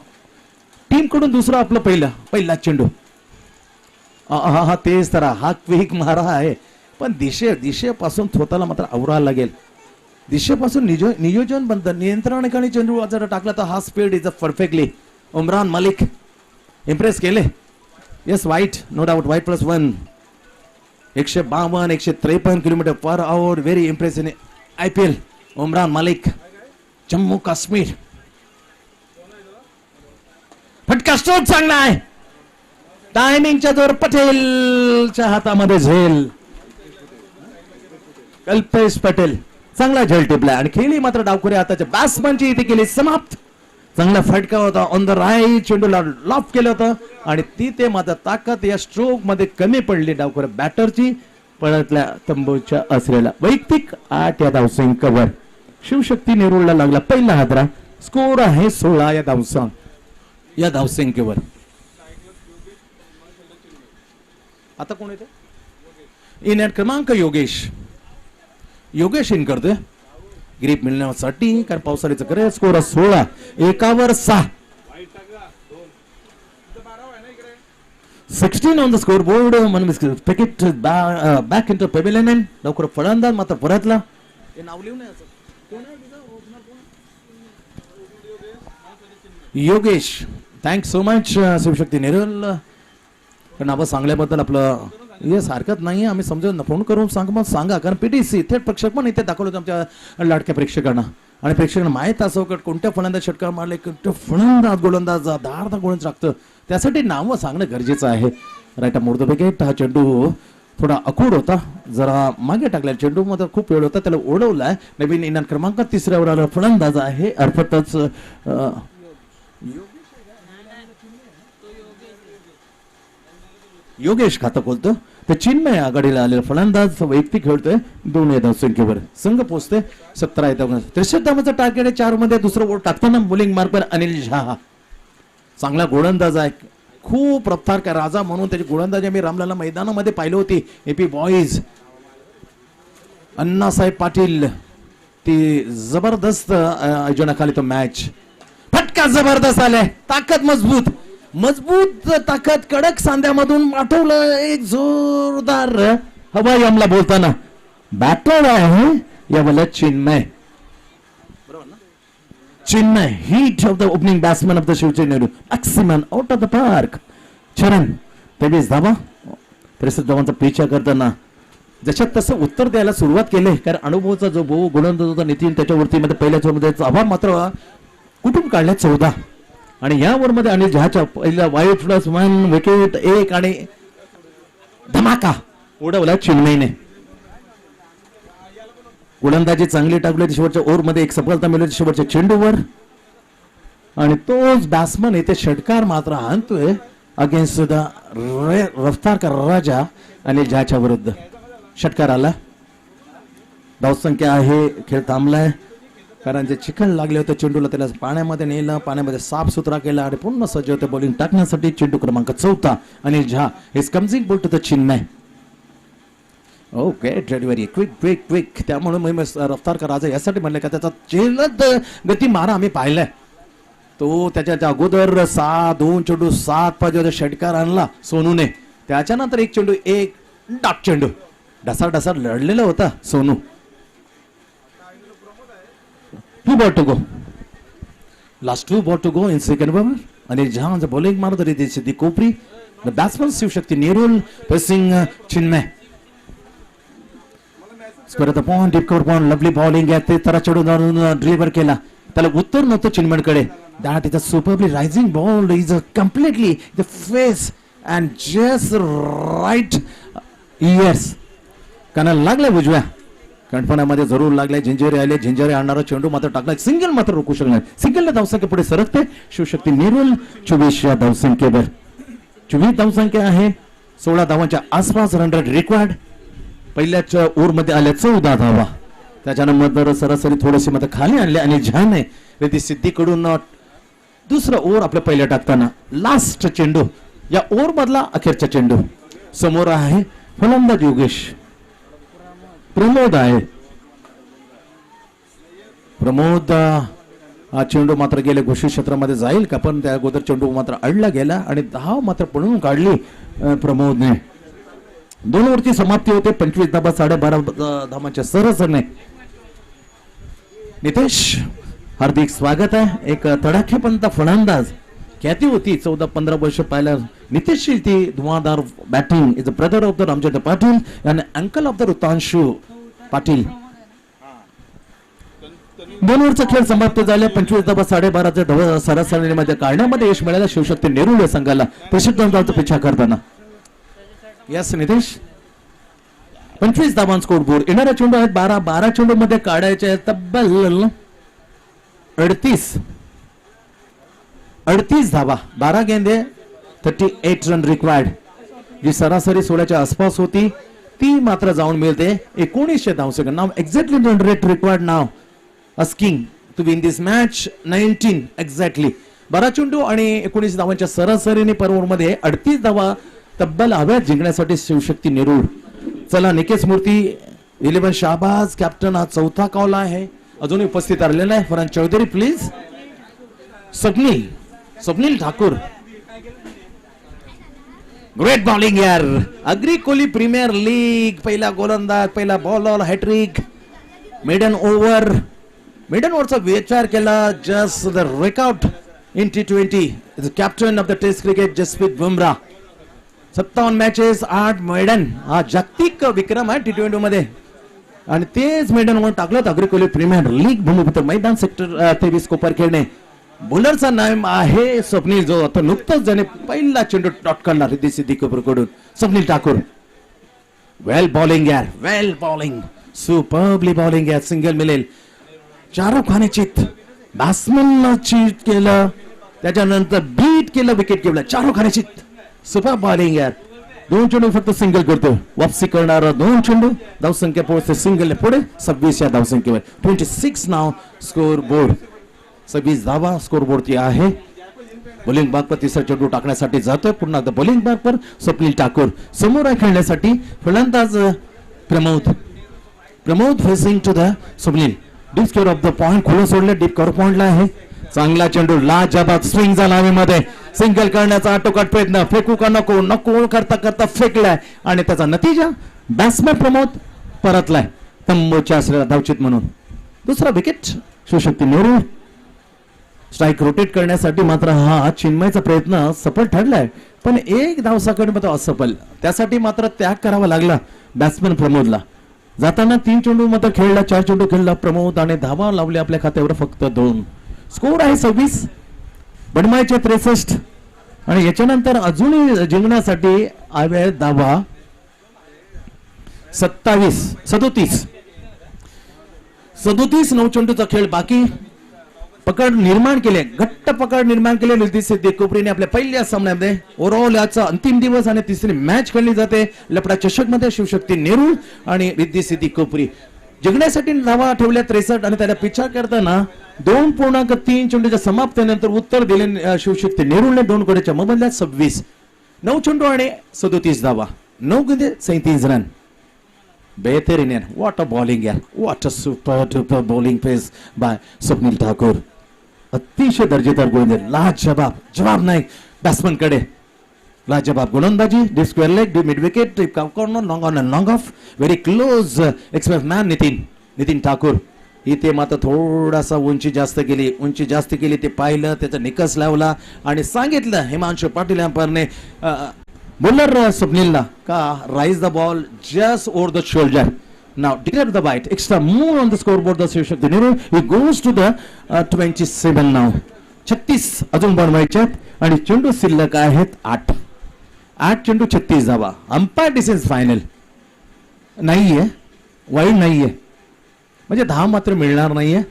टीम कडून दुसरा आपलं पहिला चेंडू. हा तेच तर हा क्विक मारा आहे, पण दिशेपासून स्वतःला मात्र आवरायला लागेल. दिशेपासून नियोजन बनतं. नियंत्रणाखाली चेंडू जर टाकला तर हा speed is a perfectly. Umran Malik impress केले. येस वाईट, नो डाऊट, वाईट +1. 152 153 kilometre per hour. Very impress in IPL. Umran Malik, Jammu Kashmir. फटका स्ट्रोक चांगला आहे. टायमिंगच्या जोर पटेलच्या हातामध्ये झेल. कल्पेश पटेल चांगला झेल टिपला आणि खेळी मात्र डावखुऱ्या हाताच्या बॅट्समनची इथे केली समाप्त. चांगला फटका होता ऑन द राईट. चेंडूला लॉफ केलं होतं आणि ती ते मात्र ताकद या स्ट्रोक मध्ये कमी पडली डावखुऱ्या बॅटरची. पळतल्या तंबूच्या असलेला वैयक्तिक 8 या धावसंख्येवर शिवशक्ती नेरुळला लागला पहिला हादरा. स्कोर आहे 16 या धावसंख्येवर. आता कोण येते इन ॲट क्रमांक योगेश इन करतोय ग्रीप मिळण्यासाठी, कारण पावसाळीचं करे. Score 16 1 6. 16 on the score board. Wicket back in to pavilion. लवकर फलंदाज मात्र परतला. नाव लिहून Yogesh. Thanks so much Shivshakti Nerul. नावं सांगल्याबद्दल आपलं येस हरकत नाही. आम्ही समजून फोन करून सांगा, कारण PTC थेट प्रेक्षक इथे दाखवलं होतं आमच्या लाडक्या प्रेक्षकांना. आणि प्रेक्षकांना माहीत असो की कोणत्या फलंदाज षटकार मारले, कोणत्या फलंदाज गोलंदाज धारदार गोलंदाज लागतं, त्यासाठी नावं सांगणं गरजेचं आहे. राईट मोर्द विकेट. हा चेंडू थोडा अखूड होता, जरा मागे टाकला चेंडू मध्ये खूप वेळ होता, त्याला ओढवलाय. नवीन इनाम क्रमांक 3 वर आला फलंदाज आहे अर्थातच योगेश खातं खोलतो. ते चिन्मय आघाडीला आलेला फलंदाज वैयक्तिक खेळतोय 2 या धावसंख्येवर. संघ पोहोचते 17 या धावांवर. 63 धावांचं टार्गेट आहे. 4 मध्ये दुसरं ओव्हर टाकताना बॉलिंग मार्कवर अनिल झा. चांगला गोलंदाज आहे. खूप रफ्तार का राजा म्हणून त्याची गोलंदाजी मी रामलाला मैदानामध्ये पाहिली होती. एपी बॉईज अण्णासाहेब पाटील ती जबरदस्त आयोजनाखाली तो मॅच. फटका जबरदस्त आलाय. ताकद मजबूत मजबूत ताकद कडक सांध्यामधून पाठवलं एक जोरदार हवाई हमला. बोलताना बॅटर आहे यावेळेला Chinmay hit off the opening batsman of the Shivsena maximum out of the park. चरण 23 धावा. 63 धावांचा पिछा करताना जशात तसं उत्तर द्यायला सुरुवात केली. कारण अनुभवचा जो भाऊ गोलंदाज होता नितीन त्याच्यावरती मध्ये पहिल्या ओव्हरमध्ये आभार मात्र कुठून काढल्या 14 आणि या ओव्हर मध्ये अनिल झहाच्या पहिला वाईट प्लस 1 विकेट 1 आणि धमाका उडवला चिन्मयने. गोलंदाजी चांगली टाकली शेवटच्या ओव्हरमध्ये एक सफलता मिळवली शेवटच्या चेंडूवर आणि तोच बॅट्समन इथे षटकार मात्र आणतोय अगेन्स्ट द रफ्तार का राजा अनिल झहाच्या विरुद्ध. षटकार आला. धावसंख्या आहे. खेळ थांबलाय कारण जे चिखल लागले होते चेंडूला त्याला पाण्यामध्ये नेलं. पाण्यामध्ये साफ सुथरा केला आणि पूर्ण सज्ज होते बॉलिंग टाकण्यासाठी. चेंडू क्रमांक 14 Anil Jha is coming ball to the Chinmay. Okay very quick quick quick. त्यामुळे मी रफ्तार का राजा यासाठी म्हणलं का त्याचा जलद गती मारा आम्ही पाहिलाय. तो त्याच्या अगोदर 2 चेंडू 7 पाहिजे षटकार आणला सोनूने. त्याच्यानंतर एक चेंडू एक डाक चेंडू ढसा लढलेला होता Sonu. 2 ball to go. Last 2 ball to go in second over. आणि झा बॉलिंग मारत होती Siddhi Kopari. The batsman Shivshakti Nerul facing Chinmay. Square the point deep cover point lovely bowling आहे. ते त्याला चढून ड्रिव्हर केला. त्याला उत्तर नव्हतं चिन्मयकडे. That is a superbly rising ball is a completely the face and just right ears. कानाला लागलाय उजव्या कणपणामध्ये जरूर लागलाय. झिंजेरे आले. झिंजेरे आणणारा चेंडू मात्र टाकलाय. सिंगल मात्र रोखू शकणार. सिंगलला धावसंख्या पुढे सरकते शिवशक्ती नेरुल 24 या धावसंख्येवर. 24 धावसंख्या आहे. 16 धावांच्या आसपास रन रेट रिक्वायर्ड. पहिल्याच ओव्हरमध्ये आल्या 14 धावा. त्याच्यानंतर सरासरी थोडेसे मात्र खाली आणले आणि झहाने रिद्धी सिद्धीकडून दुसरं ओव्हर आपल्या पहिल्या टाकताना लास्ट चेंडू या ओव्हर मधला अखेरचा चेंडू. समोर आहे फलंदाज योगेश. प्रमोद आहे. प्रमोद हा चेंडू मात्र गेले घोषित क्षेत्रामध्ये जाईल का पण त्या अगोदर चेंडू मात्र अडला गेला आणि धाव मात्र पळून काढली प्रमोदने. 2 ओव्हरची समाप्ती होते. 25 धाबा 12.5 धावांच्या सरासरीने. नितेश हार्दिक स्वागत आहे. एक तडाखेपंत फलंदाज ख्याती होती 14-15 वर्ष पाहिल्या नितेश ती धुवाधार batting is a brother of the Ramchandra Patil आणि uncle of the Ritanshu Patil. 2 ओव्हरचा खेळ समाप्त झाला. 25 धाबा 12.5 सरासरीमध्ये काढण्यामध्ये यश मिळालं शिवशक्ती नेरुल या संघाला प्रसिद्धांचा पिछा करताना. यस नितेश 25 धावां स्कोर बोर्ड. येणाऱ्या चेंडू आहेत 12 चेंडू मध्ये काढायचे तब्बल 38 धावा. 12 गेंदे 38 रन रिक्वायर्ड. जी सरासरी 16च्या आसपास होती ती मात्र जाऊन मिळते 1900 धावसंख्या. Now exactly run rate required now asking to win this match 19 exactly. 12 चेंडू आणि 19 धावांच्या सरासरीने पर ओव्हर मध्ये 38 धावा तब्बल हव्यात जिंकण्यासाठी शिवशक्ती नेरुळ. चला निकेश मूर्ती 11 शाहबाज कॅप्टन हा 4था कॉल आहे. अजूनही उपस्थित राहिलेला आहे. Farhan Chaudhary please. Swapnil Thakur great bowling यार. अग्री कोहली प्रीमियर लीग पहिला गोलंदाज पहिला बॉलर हॅट्रिक. मेडन ओव्हरचा विचार केला. Just the record in T20 captain of the test cricket Jasprit Bumrah. 57 matches 8 maiden हा जागतिक विक्रम आहे T20 मध्ये आणि तेच मेडन ओव्हर टाकलं Agri Koli premier league Bhumiputra Maidan sector 23 कोपर खेळणे. बॉलरचा नाम आहे स्वप्नील जो आता नुकतंच ज्याने पहिला चेंडू डॉट काढला रिद्धी सिद्धी कपूर कडून. स्वप्नील ठाकूर वेल बॉलिंग यार. वेल बॉलिंग सुपरबली बॉलिंग यार. सिंगल मिळेल. शाहरुख खाने चित बॅट्समन चीट केलं त्याच्यानंतर बीट केलं विकेट केलं. शाहरुख खाने चित सुपर बॉलिंग यार. 2 चेंडू फक्त सिंगल करतो. वापसी करणारा 2 चेंडू धावसंख्या पोहोचते सिंगल पुढे 26 या धावसंख्येवर. 26 नाव स्कोर बोर्ड. 26 धावा स्कोर बोर्डची आहे. बॉलिंग बागवर तिसरा चेंडू टाकण्यासाठी जातोय. पुन्हा एकदा बॉलिंग बागवर स्वप्नील ठाकूर समोर आहे खेळण्यासाठी. फलंदाज Pramod facing to the Swapnil. Deep square of the point खोलून सोडले. डीप कव्हर पॉइंटला आहे. चांगला चेंडू लाजबाब स्विंग झाला हवेमध्ये. सिंगल करण्याचा आटोकाट प्रयत्न. फेकू का नको नको करता करता फेकलाय आणि त्याचा नतीजा बॅट्समॅन प्रमोद परतलाय तंबूच्या धावचित म्हणून. दुसरा wicket Shivshakti Nehru. Strike rotate करण्यासाठी मात्र हा चिन्मयचा प्रयत्न सफल ठरलाय पण एक धावसाकडे मात्र असफल. त्यासाठी मात्र त्याग करावा लागला बॅट्समॅन प्रमोदला. जाताना 3 चेंडू मात्र खेळला 4 चेंडू खेळला प्रमोद आणि धावा लावले आपल्या खात्यावर फक्त 2. स्कोर आहे 26 बनमायचे 63 आणि याच्यानंतर अजूनही जिंकण्यासाठी हवे धावा 37 9 चेंडूचा खेळ बाकी. पकड निर्माण केले घट्ट पकड निर्माण केले रिद्धी सिद्धी कोपरीने आपल्या पहिल्या सामन्यामध्ये. ओव्हरऑल याचा अंतिम दिवस आणि तिसरी मॅच खेळली जाते लपडा चषक मध्ये. शिवशक्ती नेहरू आणि रिद्धी सिद्धी कोपरी जिंकण्यासाठी धावा ठेवल्या 63 आणि त्याला पिछा करताना 2.3 चेंडूच्या समाप्तीनंतर उत्तर दिले शिवशक्ती नेहरूने 2 गड्याच्या मोबदल्यात 26. 9 चेंडू आणि 37 धावा 9 गेंदे 37 रन. बेहतरीन यार. व्हॉट अ बॉलिंग यार. What a super duper bowling pace by Swapnil Thakur. अतिशय दर्जेदार गोलंदाज. लाजवाब जवाब नाही बॅट्समन कडे. लाजवाब गोलंदाजी. Deep square leg deep mid wicket deep corner long on and long of. Very close express man Nitin Thakur. इथे मात्र थोडासा उंची जास्त केली ते पाहिलं त्याचा निकष लावला आणि सांगितलं हिमांशु पाटील अंपायरने बॉलर स्वप्नीलला का rise the ball just over the shoulder. Now declare the bite extra move on the scoreboard the Shivshakti Nehru. He goes to the 27 now. 36 अजून बनवायच्यात आणि चेंडू शिल्लक आहेत 8 चेंडू 36 धावा. अंपायर डिसिजन फायनल नाहीये वाईड नाहीये म्हणजे 10 मात्र मिळणार नाहीये.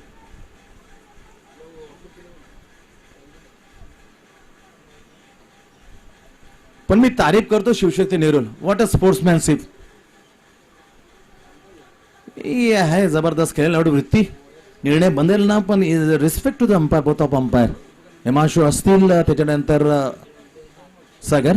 पण मी तारीफ करतो Shivshakti Nehru. What a sportsmanship. आहे जबरदस्त खेळाडू वृत्ती. निर्णय बंदेल ना पण respect to the umpire both of umpire. Himanshu असतील त्याच्यानंतर सागर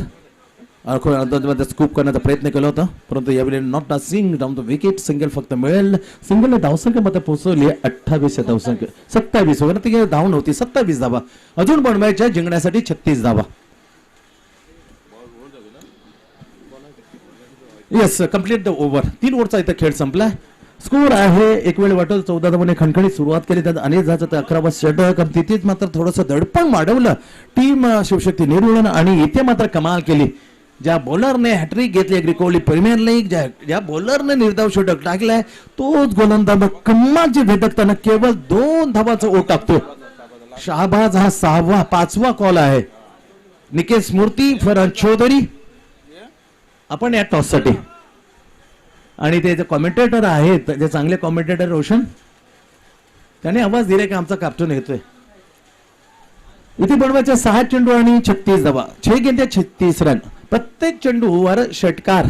स्कूप करण्याचा प्रयत्न केला होता परंतु यावेळी not sing down the wicket. Single फक्त मिळेल. सिंगल धावसंख्या मध्ये पोहोचवली 28 धावसंख्या 27 वगैरे धाव नव्हती 27 धावा अजून बनवायच्या जिंकण्यासाठी 36 धावा. Yes complete the over. 3 ओव्हरचा इथं खेळ संपला. स्कोर आहे एक वेळ वाटत 14 धावांनी खणखणीत सुरुवात केली त्यात अनेक जायचं 11वा षटक. तिथेच मात्र थोडंसं दडपण वाढवलं टीम शिवशक्ती नेहरू आणि इथे मात्र कमाल केली. ज्या बॉलरने हॅट्रिक घेतली अग्रिकोली प्रीमियर लीग ज्या बॉलरने निर्धाव षटक टाकलाय तोच गोलंदाज कमालची भेटकताना केवळ 2 धावाचा ओट टाकतो. शाहबाज हा 5वा कॉल आहे. निकेश मूर्ती फरहान चौधरी आपण या टॉस साठी आणि ते कॉमेंटेटर आहेत जे चांगले कॉमेंटेटर रोशन त्याने आवाज दिले की आमचा कॅप्टन येतोय. इथे बनवायचे 6 चेंडू आणि 36 धावा 6 गेंदे 36 रन. प्रत्येक चेंडूवर षटकार.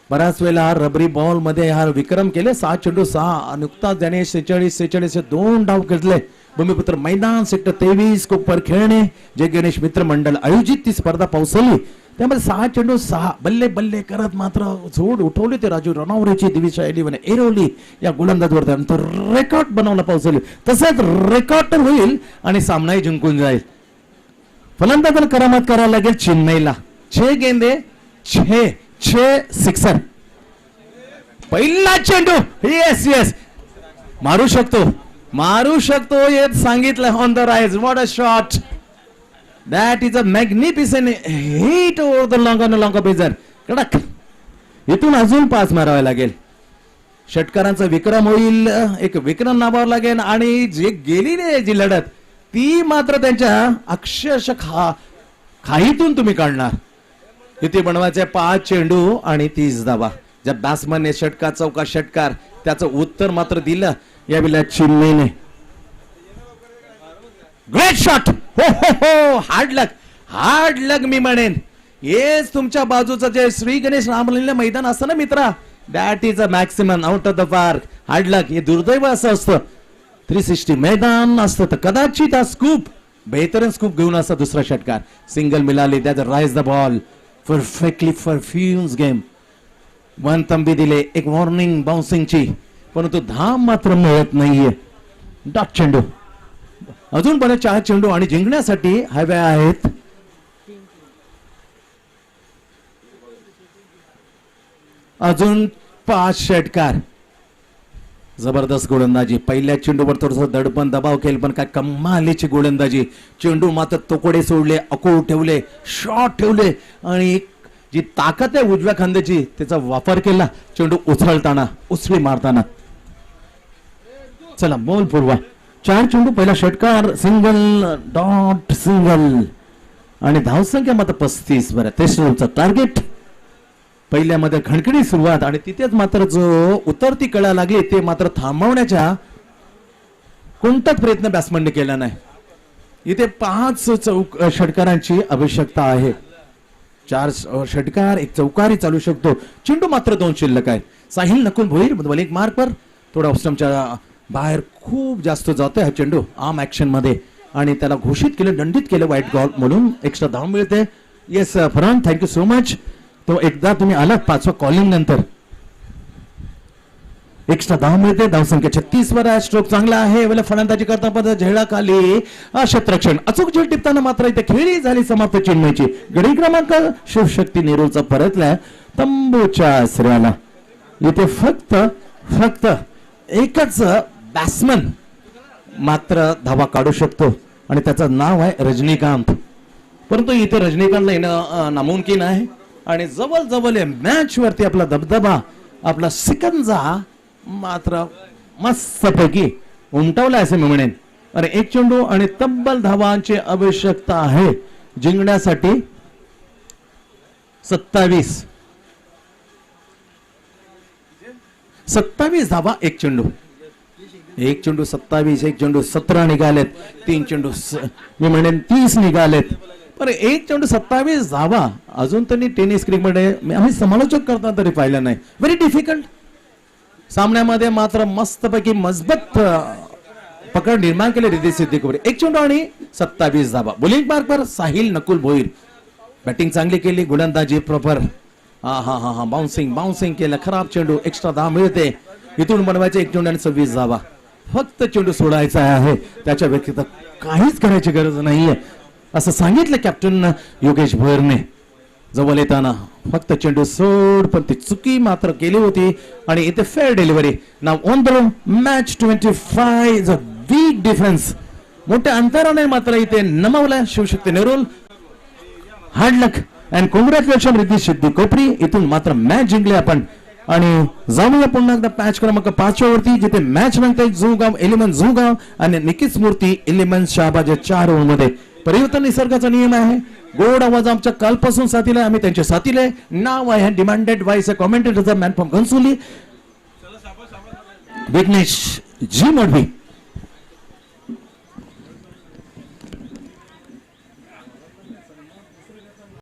बराच वेळा रबरी बॉल मध्ये हा विक्रम केले. 6 चेंडू 6 नुकताच त्याने 46 2 डाव घेतले. भूमिपुत्र मैदान सेक्टर 23 कोपर खेळणे जय गणेश मित्र मंडळ आयोजित ती स्पर्धा पावसली. त्यामध्ये 6 चेंडू 6 बल्ले बल्ले करत मात्र झोड उठवली ते राजू रनौरेची दिविशा एलिवन एरोली या गोलंदाजवर त्यानंतर रेकॉर्ड बनवला पावसली. तसंच रेकॉर्ड होईल आणि सामनाही जिंकून जाईल. फलंदाजाला करामत करायला लागेल चिन्मयला. 6 गेंदे 6 सिक्सर. पहिला चेंडू येस मारू शकतो येत सांगितलं on the rise. What a shot. That is a magnificent hit over the long baser. कडक. इथून अजून 5 मारावे लागेल. षटकारांचा विक्रम होईल. एक विक्रम नावावर लागेल आणि जे गेलेली जी लढत ती मात्र त्यांच्या अक्षरशः खाईतून तुम्ही काढणार. इथे बनवायचे 5 चेंडू आणि 30 धावा. ज्या बॅट्समनने चौका षटकार त्याचं उत्तर मात्र दिलं यावेळेला चिन्मयने. Great shot. हो हार्ड लक मी म्हणेन. हेच तुमच्या बाजूचं जे श्री गणेश रामलीला मैदान असतं ना मित्रा that is a maximum out of the park. Hard luck हे दुर्दैव असं असतं. 360 मैदान असतं तर कदाचित हा स्कूप बेहतरीन स्कूप घेऊन असा दुसरा षटकार सिंगल मिळाली त्यात rise the ball perfectly perfumes game one तंबी दिले एक वॉर्निंग बाउन्सिंगची परंतु धाम मात्र मिळत नाहीये डॉट चेंडू अजून पण 4 चेंडू आणि जिंकण्यासाठी हवे आहेत अजून 5 षटकार जबरदस्त गोलंदाजी पहिल्या चेंडूवर थोडस दडपण दबाव केला पण काय कमालीची गोलंदाजी चेंडू मात्र तोकडे सोडले अकोळ ठेवले शॉट ठेवले आणि जी ताकद आहे उजव्या खांद्याची त्याचा वापर केला चेंडू उचलताना उसळी मारताना चला बॉल पूर्वा 4 चेंडू पहिला षटकार सिंगल डॉट सिंगल आणि धावसंख्या मात्र 35 बरं तेच टार्गेट पहिल्यामध्ये खणखणी सुरुवात आणि तिथेच मात्र जो उतरती कळा लागली ते मात्र थांबवण्याच्या कोणताच प्रयत्न बॅट्समनने केला नाही इथे 5 षटकारांची आवश्यकता आहे 4 षटकार एक चौकारी चालू शकतो चेंडू मात्र 2 शिल्लक आहेत साहिल नकुल भोईर बॉलिंग मार्कवर थोडा ऑस्टमच्या बाहेर खूप जास्त जातोय हा चेंडू आर्म ऍक्शन मध्ये आणि त्याला घोषित केलं दंडित केलं व्हाईट बॉल म्हणून एक्स्ट्रा धाव मिळते yes Farhan thank you so much तो एकदा तुम्ही आलात 5व्या कॉलिंग नंतर एक्स्ट्रा धाव मिळते धावसंख्या 36 वर आहे स्ट्रोक चांगला आहे वेळेला फलंदाजी करता पण झेळाखाली क्षेत्ररक्षण अचूक झेल टिपताना मात्र इथे खेळी झाली समाप्त चिन्मयची गडी क्रमांक शिवशक्ती नेरूळचा परतलाय तंबूच्या आश्रयाला इथे फक्त एकच बॅट्समन मात्र धावा काढू शकतो आणि त्याचं नाव आहे रजनीकांत परंतु इथे रजनीकांतला येणं नामुमकीन आहे आणि जवळ मॅच वरती आपला दबदबा आपला सिकंजा मात्र मस्तपैकी उमटवला असे मी म्हणेन अरे एक चेंडू आणि तब्बल धावांची आवश्यकता आहे जिंकण्यासाठी 27 धावा एक चेंडू 27 एक चेंडू 17 निघालेत 3 चेंडू मी म्हणेन 30 निघालेत पण एक चेंडू 27 धावा अजून त्यांनी टेनिस क्रिकेटमध्ये आम्ही समालोचक करताना तरी पाहिलं नाही व्हेरी डिफिकल्ट सामन्यामध्ये मात्र मस्तपैकी मजबूत पकड निर्माण केले रिधी सिद्दीकवर एक चेंडू आणि 27 धावा बॉलिंग मार्कवर साहिल नकुल भोईर बॅटिंग चांगली केली गोलंदाजी प्रॉपर हा बाउन्सिंग केलं खराब चेंडू एक्स्ट्रा धाव मिळते इथून बनवायचे एक चेंडू आणि 26 धावा फक्त चेंडू सोडायचा आहे त्याच्या व्यतिरिक्त काहीच करायची गरज नाहीये असं सांगितलं कॅप्टन योगेश भोईरने जवळ येताना फक्त चेंडू सोड पण ती चुकी मात्र केली होती आणि इथे fair delivery now on the match 25 is a big difference मोठ्या अंतराने मात्र इथे नमवला Shivshakti Nerul hard luck and congratulation Riddhi Siddhi Kopari इथून मात्र मॅच जिंकले आपण आणि जाऊया पुन्हा एकदा मॅच क्रमांक 5 वरती जिथे मॅच रंगते जुगाव एलिमेंट जुगाव आणि निकीच मूर्ती एलिमेंट शहाबाज 4 ओव्हरमध्ये परिवर्तन निसर्गाचा नियम आहे गोड आवाज आमच्या कालपासून साथीला आम्ही त्यांच्या साथीला नाव आहे डिमांडेड वाईस अ कॉमेंटेटरचा मॅन फ्रॉम घनसोली विघ्नेश जी मडवी